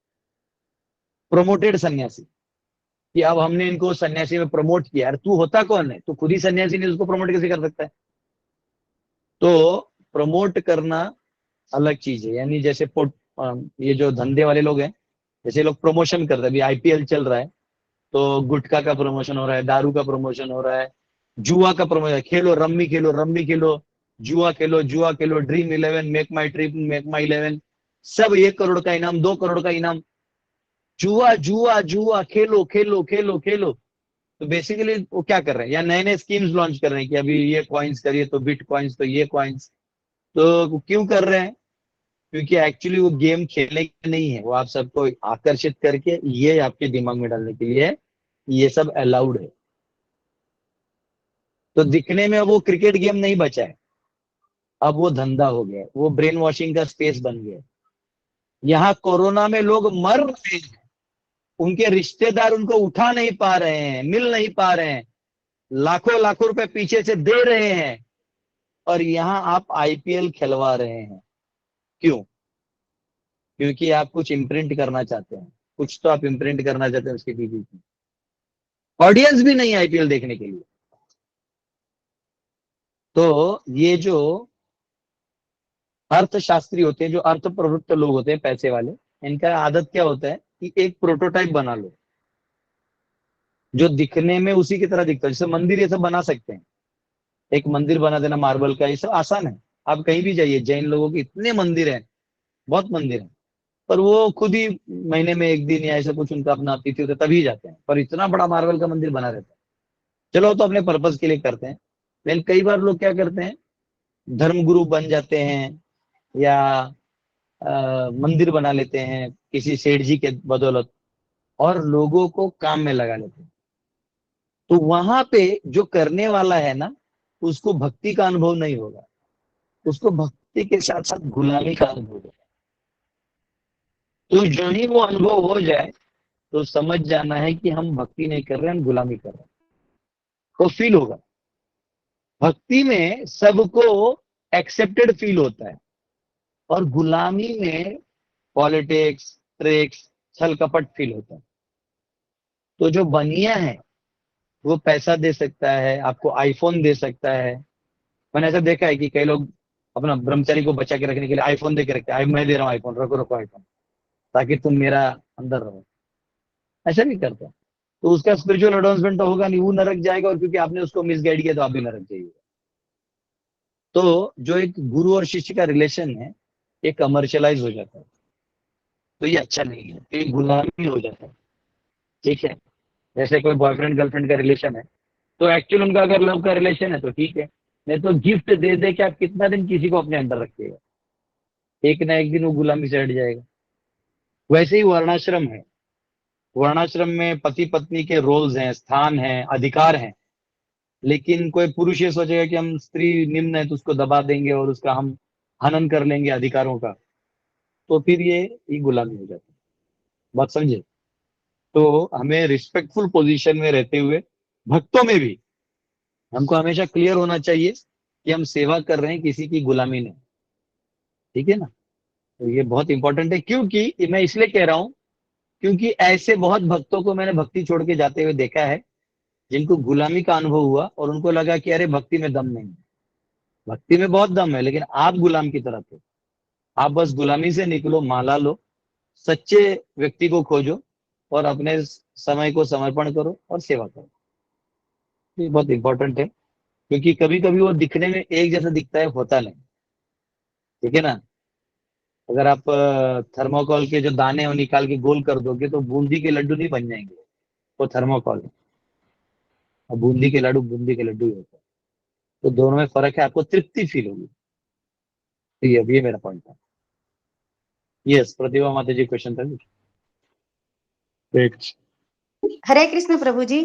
प्रोमोटेड सन्यासी, कि अब हमने इनको सन्यासी में प्रमोट किया। यार तू होता कौन है? तू खुद ही सन्यासी नहीं, उसको प्रमोट कैसे कर सकता है? तो प्रमोट करना अलग चीज है। यानी जैसे ये जो धंधे वाले लोग हैं, जैसे लोग प्रमोशन कर रहे हैं, अभी आईपीएल चल रहा है तो गुटखा का प्रमोशन हो रहा है, दारू का प्रमोशन हो रहा है, जुआ का प्रमोशन, खेलो रम्मी खेलो, रम्मी खेलो, जुआ खेलो, जुआ खेलो, ड्रीम 11, मेक माई ट्रिप, मेक माई 11, सब 1 करोड़ का इनाम, 2 करोड़ का इनाम, जुआ जुआ जुआ, खेलो खेलो खेलो खेलो। तो बेसिकली वो क्या कर रहे हैं, या नए नए स्कीम्स लॉन्च कर रहे हैं कि अभी ये कॉइन्स करिए तो बिट कॉइन्स, तो ये कॉइन्स। तो क्यों कर रहे हैं? क्योंकि एक्चुअली वो गेम खेलने के नहीं है, वो आप सबको आकर्षित करके ये आपके दिमाग में डालने के लिए है, ये सब अलाउड है। तो दिखने में वो क्रिकेट गेम नहीं बचा है, अब वो धंधा हो गया, वो ब्रेन वॉशिंग का स्पेस बन गया। यहाँ कोरोना में लोग मर रहे हैं, उनके रिश्तेदार उनको उठा नहीं पा रहे हैं, मिल नहीं पा रहे हैं, लाखों लाखों रुपए पीछे से दे रहे हैं और यहां आप आईपीएल खिलवा रहे हैं। क्यों? क्योंकि आप कुछ इम्प्रिंट करना चाहते हैं, कुछ तो आप इम्प्रिंट करना चाहते हैं उसके पीछे। ऑडियंस भी नहीं आईपीएल देखने के लिए। तो ये जो अर्थशास्त्री होते हैं, जो अर्थ प्रवृत्त लोग होते हैं, पैसे वाले, इनका आदत क्या होता है कि एक प्रोटोटाइप बना लो जो दिखने में उसी की तरह दिखता है। जैसे मंदिर ये सब बना सकते हैं, एक मंदिर बना देना मार्बल का, ये सब आसान है। आप कहीं भी जाइए, जैन लोगों के इतने मंदिर हैं, बहुत मंदिर हैं, पर वो खुद ही महीने में एक दिन या ऐसा कुछ उनका अपना तिथि होता है तभी जाते हैं, पर इतना बड़ा मार्बल का मंदिर बना रहता है। चलो तो अपने पर्पज के लिए करते हैं, लेकिन कई बार लोग क्या करते हैं, धर्मगुरु बन जाते हैं या मंदिर बना लेते हैं किसी सेठ जी के बदौलत और लोगों को काम में लगा लेते हैं। तो वहां पे जो करने वाला है ना, उसको भक्ति का अनुभव नहीं होगा, उसको भक्ति के साथ साथ गुलामी का अनुभव होगा। तो जो ही वो अनुभव हो जाए तो समझ जाना है कि हम भक्ति नहीं कर रहे हैं, हम गुलामी कर रहे हैं। तो फील होगा। भक्ति में सबको एक्सेप्टेड फील होता है और गुलामी में पॉलिटिक्स, ट्रिक्स, छल कपट फील होता है। तो जो बनिया है वो पैसा दे सकता है, आपको आईफोन दे सकता है। मैंने ऐसा देखा है कि कई लोग अपना ब्रह्मचारी को बचा के रखने के लिए आईफोन दे के रखते हैं, मैं दे रहा हूँ आईफोन, रखो रखो आईफोन, ताकि तुम मेरा अंदर रहो। ऐसा भी करते हैं। तो उसका स्पिरिचुअल एडवांसमेंट तो होगा नहीं, वो नरक जाएगा, और क्योंकि आपने उसको मिसगाइड किया तो आप भी नरक जाइएगा। तो जो एक गुरु और शिष्य का रिलेशन है ये कमर्शियलाइज हो जाता है, तो ये अच्छा नहीं है, ये गुलामी हो जाता है। ठीक है, जैसे कोई बॉयफ्रेंड गर्लफ्रेंड का रिलेशन है तो एक्चुअल उनका अगर लव का रिलेशन है तो ठीक है, नहीं तो गिफ्ट दे दे के आप कितना दिन किसी को अपने अंदर रखिएगा, एक ना एक दिन वो गुलामी से हट जाएगा। वैसे ही वर्णाश्रम है, वर्णाश्रम में पति पत्नी के रोल्स हैं, स्थान हैं, अधिकार हैं, लेकिन कोई पुरुष ये सोचेगा कि हम स्त्री निम्न है तो उसको दबा देंगे और उसका हम हनन कर लेंगे अधिकारों का, तो फिर ये गुलामी हो जाती है। बात समझे? तो हमें रिस्पेक्टफुल पोजीशन में रहते हुए भक्तों में भी हमको हमेशा क्लियर होना चाहिए कि हम सेवा कर रहे हैं, किसी की गुलामी नहीं। ठीक है ना? तो ये बहुत इंपॉर्टेंट है। क्योंकि मैं इसलिए कह रहा हूं क्योंकि ऐसे बहुत भक्तों को मैंने भक्ति छोड़ के जाते हुए देखा है जिनको गुलामी का अनुभव हुआ और उनको लगा कि अरे भक्ति में दम नहीं है। भक्ति में बहुत दम है, लेकिन आप गुलाम की तरह थे। आप बस गुलामी से निकलो, माला लो, सच्चे व्यक्ति को खोजो और अपने समय को समर्पण करो और सेवा करो। ये बहुत इंपॉर्टेंट है, क्योंकि कभी कभी वो दिखने में एक जैसा दिखता है, होता नहीं। ठीक है ना? अगर आप थर्मोकॉल के जो दाने हैं वो निकाल के गोल कर दोगे तो बूंदी के लड्डू नहीं बन जाएंगे, वो थर्मोकॉल है। और बूंदी के लड्डू बूंदी के लड्डू ही होता है। तो दोनों में फर्क है, आपको तृप्ति फील होगी। तो ये मेरा पॉइंट था। यस, प्रतिभा माता जी क्वेश्चन था। हरे कृष्ण प्रभु जी।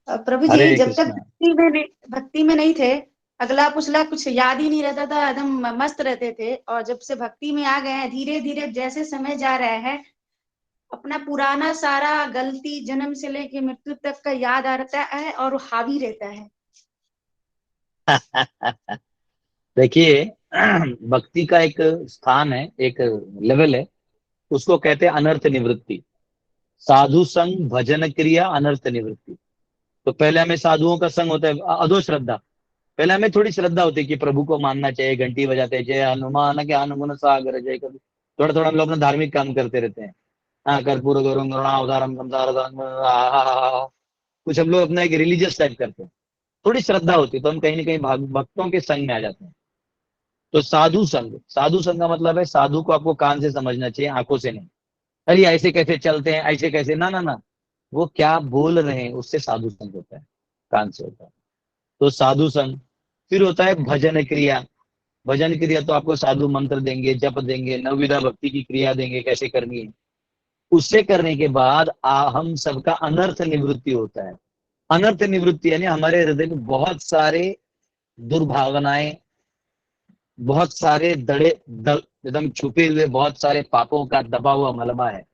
प्रभु जी हरे जब तक कृष्णा। भक्ति में नहीं थे, अगला पुछला कुछ याद ही नहीं रहता था, एकदम मस्त रहते थे। और जब से भक्ति में आ गए हैं, धीरे धीरे जैसे समय जा रहा है, अपना पुराना सारा गलती जन्म से लेके मृत्यु तक का याद आता है और हावी रहता है। देखिए, भक्ति का एक स्थान है, एक लेवल है, उसको कहते हैं अनर्थ निवृत्ति। साधु संग, भजन क्रिया, अनर्थ निवृत्ति। तो पहले हमें साधुओं का संग होता है, अधो श्रद्धा। पहले हमें थोड़ी श्रद्धा होती है कि प्रभु को मानना चाहिए, घंटी बजाते हैं, जय हनुमान के हनुमान सागर जय कर। थोड़ा थोड़ा हम लोग अपना धार्मिक काम करते रहते हैं। हाँ, कर्पूर गौरम करुणावतारम कुछ हम लोग अपना एक रिलीजियस टाइप करते हैं, थोड़ी श्रद्धा होती है, तो हम कहीं ना कहीं भक्तों के संग में आ जाते हैं। तो साधु संग, साधु संग का मतलब है साधु को आपको कान से समझना चाहिए, आंखों से नहीं। अरे ऐसे कैसे चलते हैं, ऐसे कैसे, ना ना ना, वो क्या बोल रहे हैं उससे साधु संग होता है, कान से होता है। तो साधु संग। फिर होता है भजन क्रिया। भजन क्रिया तो आपको साधु मंत्र देंगे, जप देंगे, नवविधा भक्ति की क्रिया देंगे कैसे करनी है। उससे करने के बाद हम सबका अनर्थ निवृत्ति होता है। अनर्थ निवृत्ति यानी हमारे हृदय में बहुत सारे दुर्भावनाएं, बहुत सारे दड़े एकदम छुपे हुए बहुत सारे पापों का दबा हुआ मलबा है।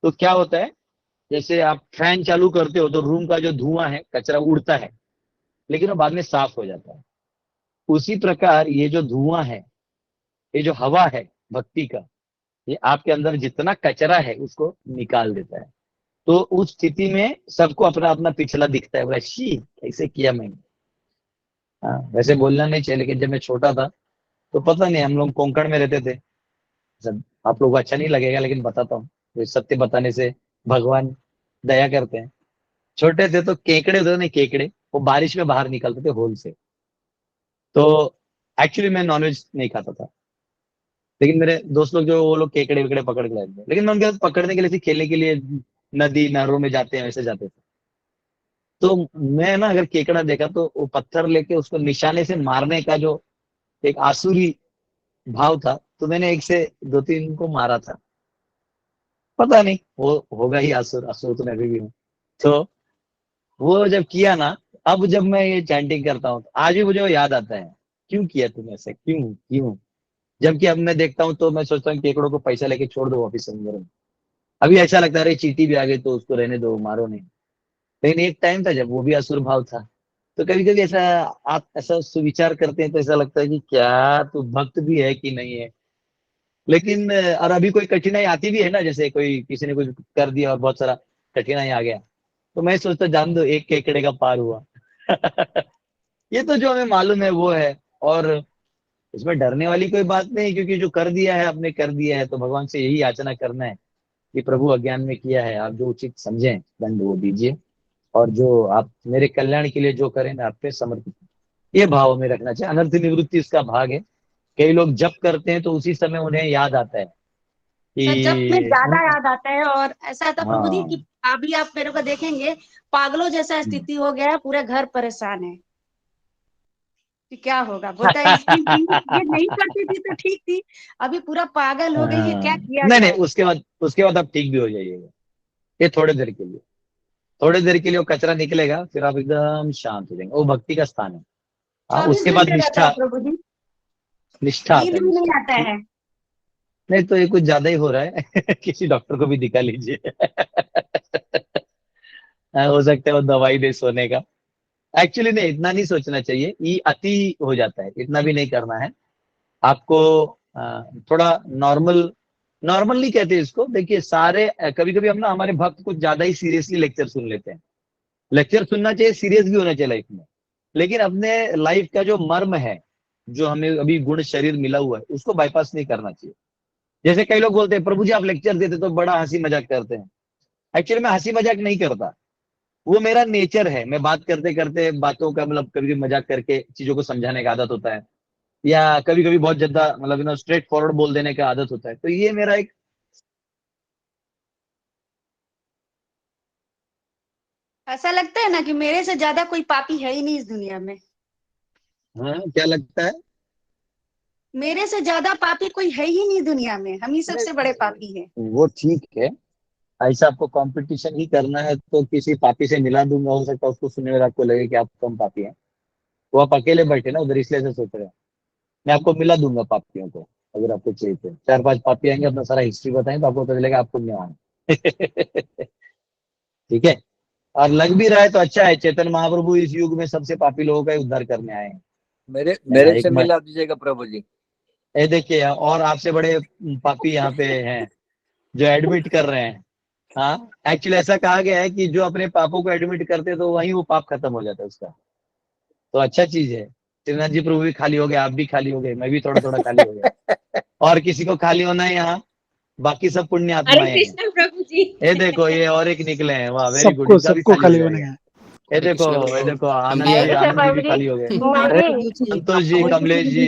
तो क्या होता है जैसे आप फैन चालू करते हो तो रूम का जो धुआं है, कचरा उड़ता है, लेकिन वो बाद में साफ हो जाता है। उसी प्रकार ये जो धुआं है, ये जो हवा है भक्ति का, ये आपके अंदर जितना कचरा है उसको निकाल देता है। तो उस स्थिति में सबको अपना अपना पिछला दिखता है, बोला शी कैसे किया मैंने। हाँ, वैसे बोलना नहीं चाहिए, लेकिन जब मैं छोटा था तो पता नहीं, हम लोग कोंकण में रहते थे। सब आप लोगों को अच्छा नहीं लगेगा लेकिन बताता हूँ, तो सत्य बताने से भगवान दया करते हैं। छोटे थे तो केकड़े होते थे ना, केकड़े, वो बारिश में बाहर निकलते थे होल से। तो एक्चुअली मैं नॉनवेज नहीं खाता था, लेकिन मेरे दोस्त लोग जो वो लोग केकड़े वेकड़े पकड़ के लाए थे, लेकिन मैं उनके साथ पकड़ने के लिए, खेलने के लिए नदी नहरों में जाते हैं वैसे जाते थे। तो मैं ना अगर केकड़ा देखा तो वो पत्थर लेके उसको निशाने से मारने का जो एक आसुरी भाव था, तो मैंने एक से दो तीन को मारा था। पता नहीं वो होगा ही आसुर, आसुर तो मैं अभी भी हूँ। तो वो जब किया ना, अब जब मैं ये चैंटिंग करता हूँ तो आज भी मुझे वो याद आता है, क्यों किया तुमने ऐसे, क्यों क्यों। जबकि अब मैं देखता हूँ तो मैं सोचता हूँ केकड़ों को पैसा लेके छोड़ दो वापिस समुद्र में। अभी ऐसा लगता है अरे चींटी भी आ गई तो उसको रहने दो, मारो नहीं। लेकिन एक टाइम था जब वो भी असुर भाव था। तो कभी कभी ऐसा आप ऐसा सुविचार करते हैं तो ऐसा लगता है कि क्या तू भक्त भी है कि नहीं है। लेकिन और अभी कोई कठिनाई आती भी है ना, जैसे कोई किसी ने कुछ कर दिया और बहुत सारा कठिनाई आ गया, तो मैं सोचता जान दो, एक केकड़े का पार हुआ। ये तो जो हमें मालूम है वो है, और इसमें डरने वाली कोई बात नहीं, क्योंकि जो कर दिया है आपने कर दिया है, तो भगवान से यही याचना करना है कि प्रभु अज्ञान में किया है, आप जो उचित समझें दंड वो दीजिए, और जो आप मेरे कल्याण के लिए जो करें मैं आप पे समर्पित हूं। ये भाव में रखना चाहिए। अनर्थ निवृत्ति इसका भाग है। कई लोग जप करते हैं तो उसी समय उन्हें याद आता है सर जब में कि ज्यादा याद आता है, और ऐसा था प्रभु जी कि हाँ अभी आप मेरे को देखेंगे पागलों जैसा स्थिति हो गया है, पूरे घर परेशान है कि क्या होगा। बोलता है इसकी ये नहीं करती थी तो ठीक थी, अभी पूरा पागल हो गई है, क्या किया नहीं नहीं, जाए। उसके बाद आप ठीक भी हो जाइएगा। ये थोड़े देर के लिए, थोड़े देर के लिए वो कचरा निकलेगा, फिर आप एकदम शांत हो जाएंगे। वो भक्ति का स्थान है। हाँ, 24 उसके बाद घंटे रहता है निष्ठा, प्रभु जी, निष्ठा आता नींद है, भी नहीं निष्ठा। आता है। नहीं तो ये कुछ ज्यादा ही हो रहा है। किसी डॉक्टर को भी दिखा लीजिए। हाँ, हो सकता है वो दवाई दे सोने का। एक्चुअली नहीं, इतना नहीं सोचना चाहिए, ये अति हो जाता है, इतना भी नहीं करना है आपको। थोड़ा नॉर्मल, नॉर्मल नहीं कहते इसको। देखिए सारे कभी कभी हम ना हमारे भक्त कुछ ज्यादा ही सीरियसली लेक्चर सुन लेते हैं। लेक्चर सुनना चाहिए, सीरियस भी होना चाहिए लाइफ में, लेकिन अपने लाइफ का जो मर्म है, जो हमें अभी गुण शरीर मिला हुआ है, उसको बाईपास नहीं करना चाहिए। जैसे कई लोग बोलते हैं प्रभु जी आप लेक्चर देते तो बड़ा हंसी मजाक करते हैं। एक्चुअली मैं हंसी मजाक नहीं करता, वो मेरा नेचर है। मैं बात करते करते बातों का मतलब कभी कभी मजाक करके चीजों को समझाने का आदत होता है, या कभी कभी बहुत ज्यादा मतलब स्ट्रेट फॉरवर्ड बोल देने का आदत होता है। तो ये मेरा एक ऐसा लगता है ना कि मेरे से ज्यादा कोई पापी है ही नहीं इस दुनिया में। हाँ, क्या लगता है? मेरे से ज्यादा पापी कोई है ही नहीं दुनिया में, हम ही सबसे बड़े पापी हैं। वो ठीक है। ऐसा आपको कंपटीशन ही करना है तो किसी पापी से मिला दूंगा, हो सकता है उसको सुनने में आपको लगे कि आप कम पापी हैं। वो आप अकेले बैठे ना उधर, इसलिए ऐसा सोच रहे हैं। मैं आपको मिला दूंगा पापियों को, अगर आपको चाहिए तो। 4-5 पापी आएंगे, अपना सारा हिस्ट्री बताएंगे तो आपको पता चलेगा आप पुण्यवान हैं। ठीक है। और लग भी रहा है तो अच्छा है, चैतन्य महाप्रभु इस युग में सबसे पापी लोगों का ही उद्धार करने आए हैं। मेरे से एक मिला दीजिएगा प्रभु जी। ये देखिए, और आपसे बड़े पापी यहाँ पे हैं जो एडमिट कर रहे हैं। हाँ, एक्चुअली ऐसा कहा गया है कि जो अपने पापों को एडमिट करते हैं तो वहीं वो पाप खत्म हो जाता है उसका। तो अच्छा चीज है। त्रिनाथ जी प्रभु भी खाली हो गए, आप भी खाली हो गए, मैं भी थोड़ा थोड़ा खाली हो गया। और किसी को खाली होना है यहाँ, बाकी सब पुण्य हरे आत्माएं हैं। कृष्ण प्रभु जी। ये देखो, ये और एक निकले हैं, वाह वेरी गुड, इनका भी सबको खाली हो होने जाएगा। का। ये देखो, ये देखो आनंद जी, आनंद जी भी खाली हो गए। संतोष जी, कमलेश जी,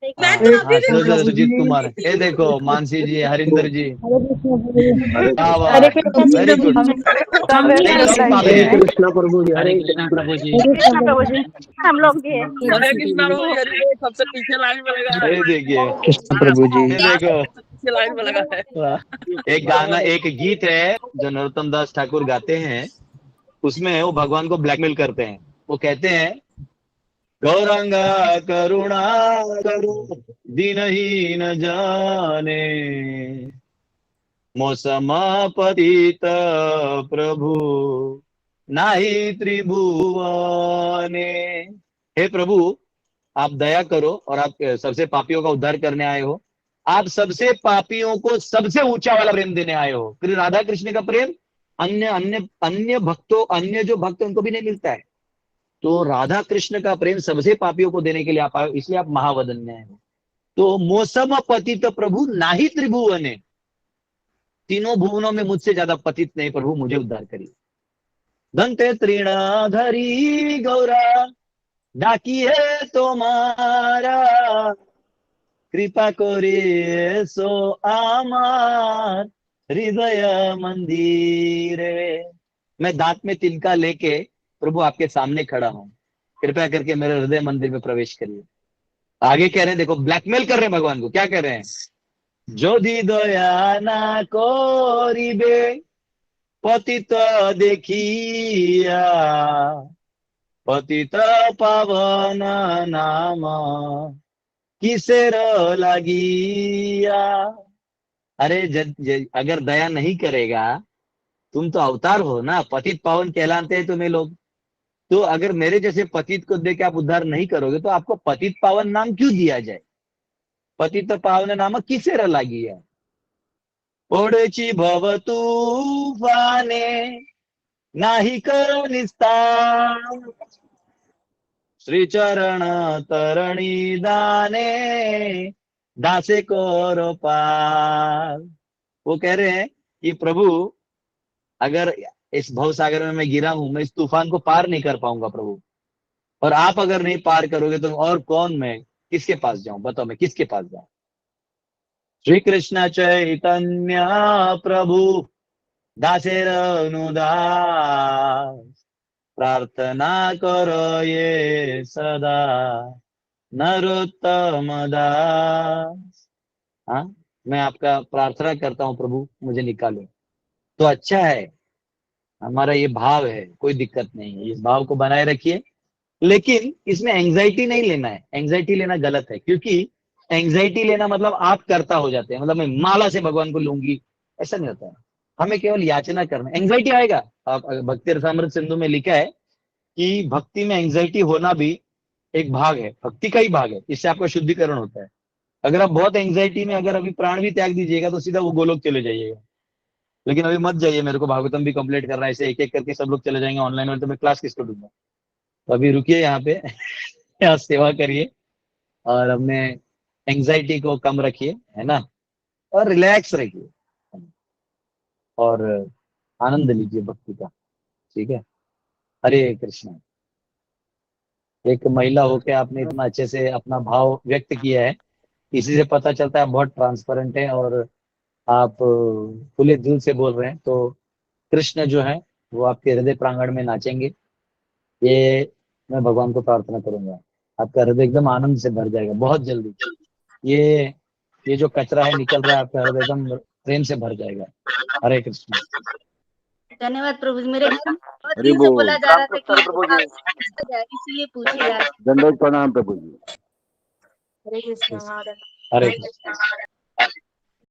मैं तो अभी हाँ, भी सुजीत कुमार, ये देखो मानसी जी, हरिंदर जी, वाह वाह, हरे कृष्ण वेरी गुड। कम पापी हरे हैं। कृष्णा प्रभु जी, हरे कृष्णा प्रभु जी। कृष्ण प्रभु जी, हम लोग भी है। हरे कृष्णा प्रभु जी, अरे सबसे पीछे लाइन में लगा है। ये देखिए, कृष्ण प्रभु जी। ये देखो, पीछे लाइन में लगा है। वाह। एक गाना, एक गीत है जो नरोत्तम दास ठाकुर गाते हैं, उसमें वो भगवान को ब्लैकमेल करते हैं। वो कहते हैं गौरांगा करुणा करो दीनहीन जाने, मोसम पतित प्रभु नाही त्रिभुवने। हे प्रभु, आप दया करो और आप सबसे पापियों का उद्धार करने आए हो। आप सबसे पापियों को सबसे ऊंचा वाला प्रेम देने आए हो। फिर राधा कृष्ण का प्रेम अन्य अन्य अन्य भक्तों, अन्य जो भक्त उनको भी नहीं मिलता है। तो राधा कृष्ण का प्रेम सबसे पापियों को देने के लिए आप आए, इसलिए आप महावदन्य हैं। तो मोसम पतित प्रभु नाही त्रिभुवने, तीनों भुवनों में मुझसे ज्यादा पतित नहीं प्रभु, मुझे उद्धार करिए। दंते तृणाधरी गौरा डाकी है तुम्हारा, कृपा करे सो आमार हृदय मंदिरे। मैं दांत में तिनका लेके प्रभु आपके सामने खड़ा हूं, कृपया करके मेरे हृदय मंदिर में प्रवेश करिए। आगे कह रहे हैं, देखो ब्लैकमेल कर रहे हैं भगवान को। क्या कह रहे हैं? जोधि दया ना कोरिबे पतित देखिया, पतित पावन नाम किसेर लागिया। अरे अगर दया नहीं करेगा, तुम तो अवतार हो ना, पतित पावन कहलाते हैं तुम्हें लोग। तो अगर मेरे जैसे पतित को देके आप उद्धार नहीं करोगे तो आपको पतित पावन नाम क्यों दिया जाए? पतित पावन नाम किसेर लागिया। ओढची भव तूफाने नाही कर निस्तार, श्री चरण तरणी दाने दासे को पार। वो कह रहे हैं कि प्रभु, अगर इस भवसागर में मैं गिरा हूं, मैं इस तूफान को पार नहीं कर पाऊंगा प्रभु, और आप अगर नहीं पार करोगे तो और कौन, मैं किसके पास जाऊं? बताओ मैं किसके पास जाऊं? श्री कृष्ण चैतन्य प्रभु दासेर अनुदास, प्रार्थना करो ये सदा नरोत्तम दास। हाँ, मैं आपका प्रार्थना करता हूं प्रभु, मुझे निकालो। तो अच्छा है, हमारा ये भाव है, कोई दिक्कत नहीं है, इस भाव को बनाए रखिए। लेकिन इसमें एंजाइटी नहीं लेना है। एंजाइटी लेना गलत है, क्योंकि एंजाइटी लेना मतलब आप करता हो जाते हैं, मतलब मैं माला से भगवान को लूंगी, ऐसा नहीं होता है। हमें केवल याचना करना। एंजाइटी आएगा, आप भक्ति रसामृत सिंधु में लिखा है कि भक्ति में एंजाइटी होना भी एक भाग है, भक्ति का ही भाग है। इससे आपका शुद्धिकरण होता है। अगर आप बहुत एंजाइटी में अगर अभी प्राण भी त्याग दीजिएगा तो सीधा वो गोलोक चले जाइएगा। लेकिन अभी मत जाइए, मेरे को भागवतम भी कंप्लीट करना है, ऐसे एक एक करके सब लोग चले जाएंगे ऑनलाइन में, तो मैं क्लास किसको दूंगा? तो अभी रुकिए यहाँ पे यहाँ सेवा करिए और अपने एंजाइटी को कम रखिए, है ना, और रिलैक्स रखिए और आनंद लीजिए भक्ति का। ठीक है, हरे कृष्ण। एक महिला होके आपने इतना अच्छे से अपना भाव व्यक्त किया है, इसी से पता चलता है आप बहुत ट्रांसपेरेंट है और आप खुले दिल से बोल रहे हैं। तो कृष्ण जो है वो आपके हृदय प्रांगण में नाचेंगे, ये मैं भगवान को प्रार्थना करूंगा। आपका हृदय एकदम आनंद से भर जाएगा बहुत जल्दी। ये जो कचरा है निकल रहा है, आपका हृदय एकदम प्रेम से भर जाएगा। हरे कृष्ण। धन्यवाद प्रभु जी। मेरे घर में बहुत हरि दिन से बोल। बोला जा रहा था कि इसलिए पूछे। दंडवत प्रणाम प्रभु जी। हरे कृष्ण। हरे कृष्ण।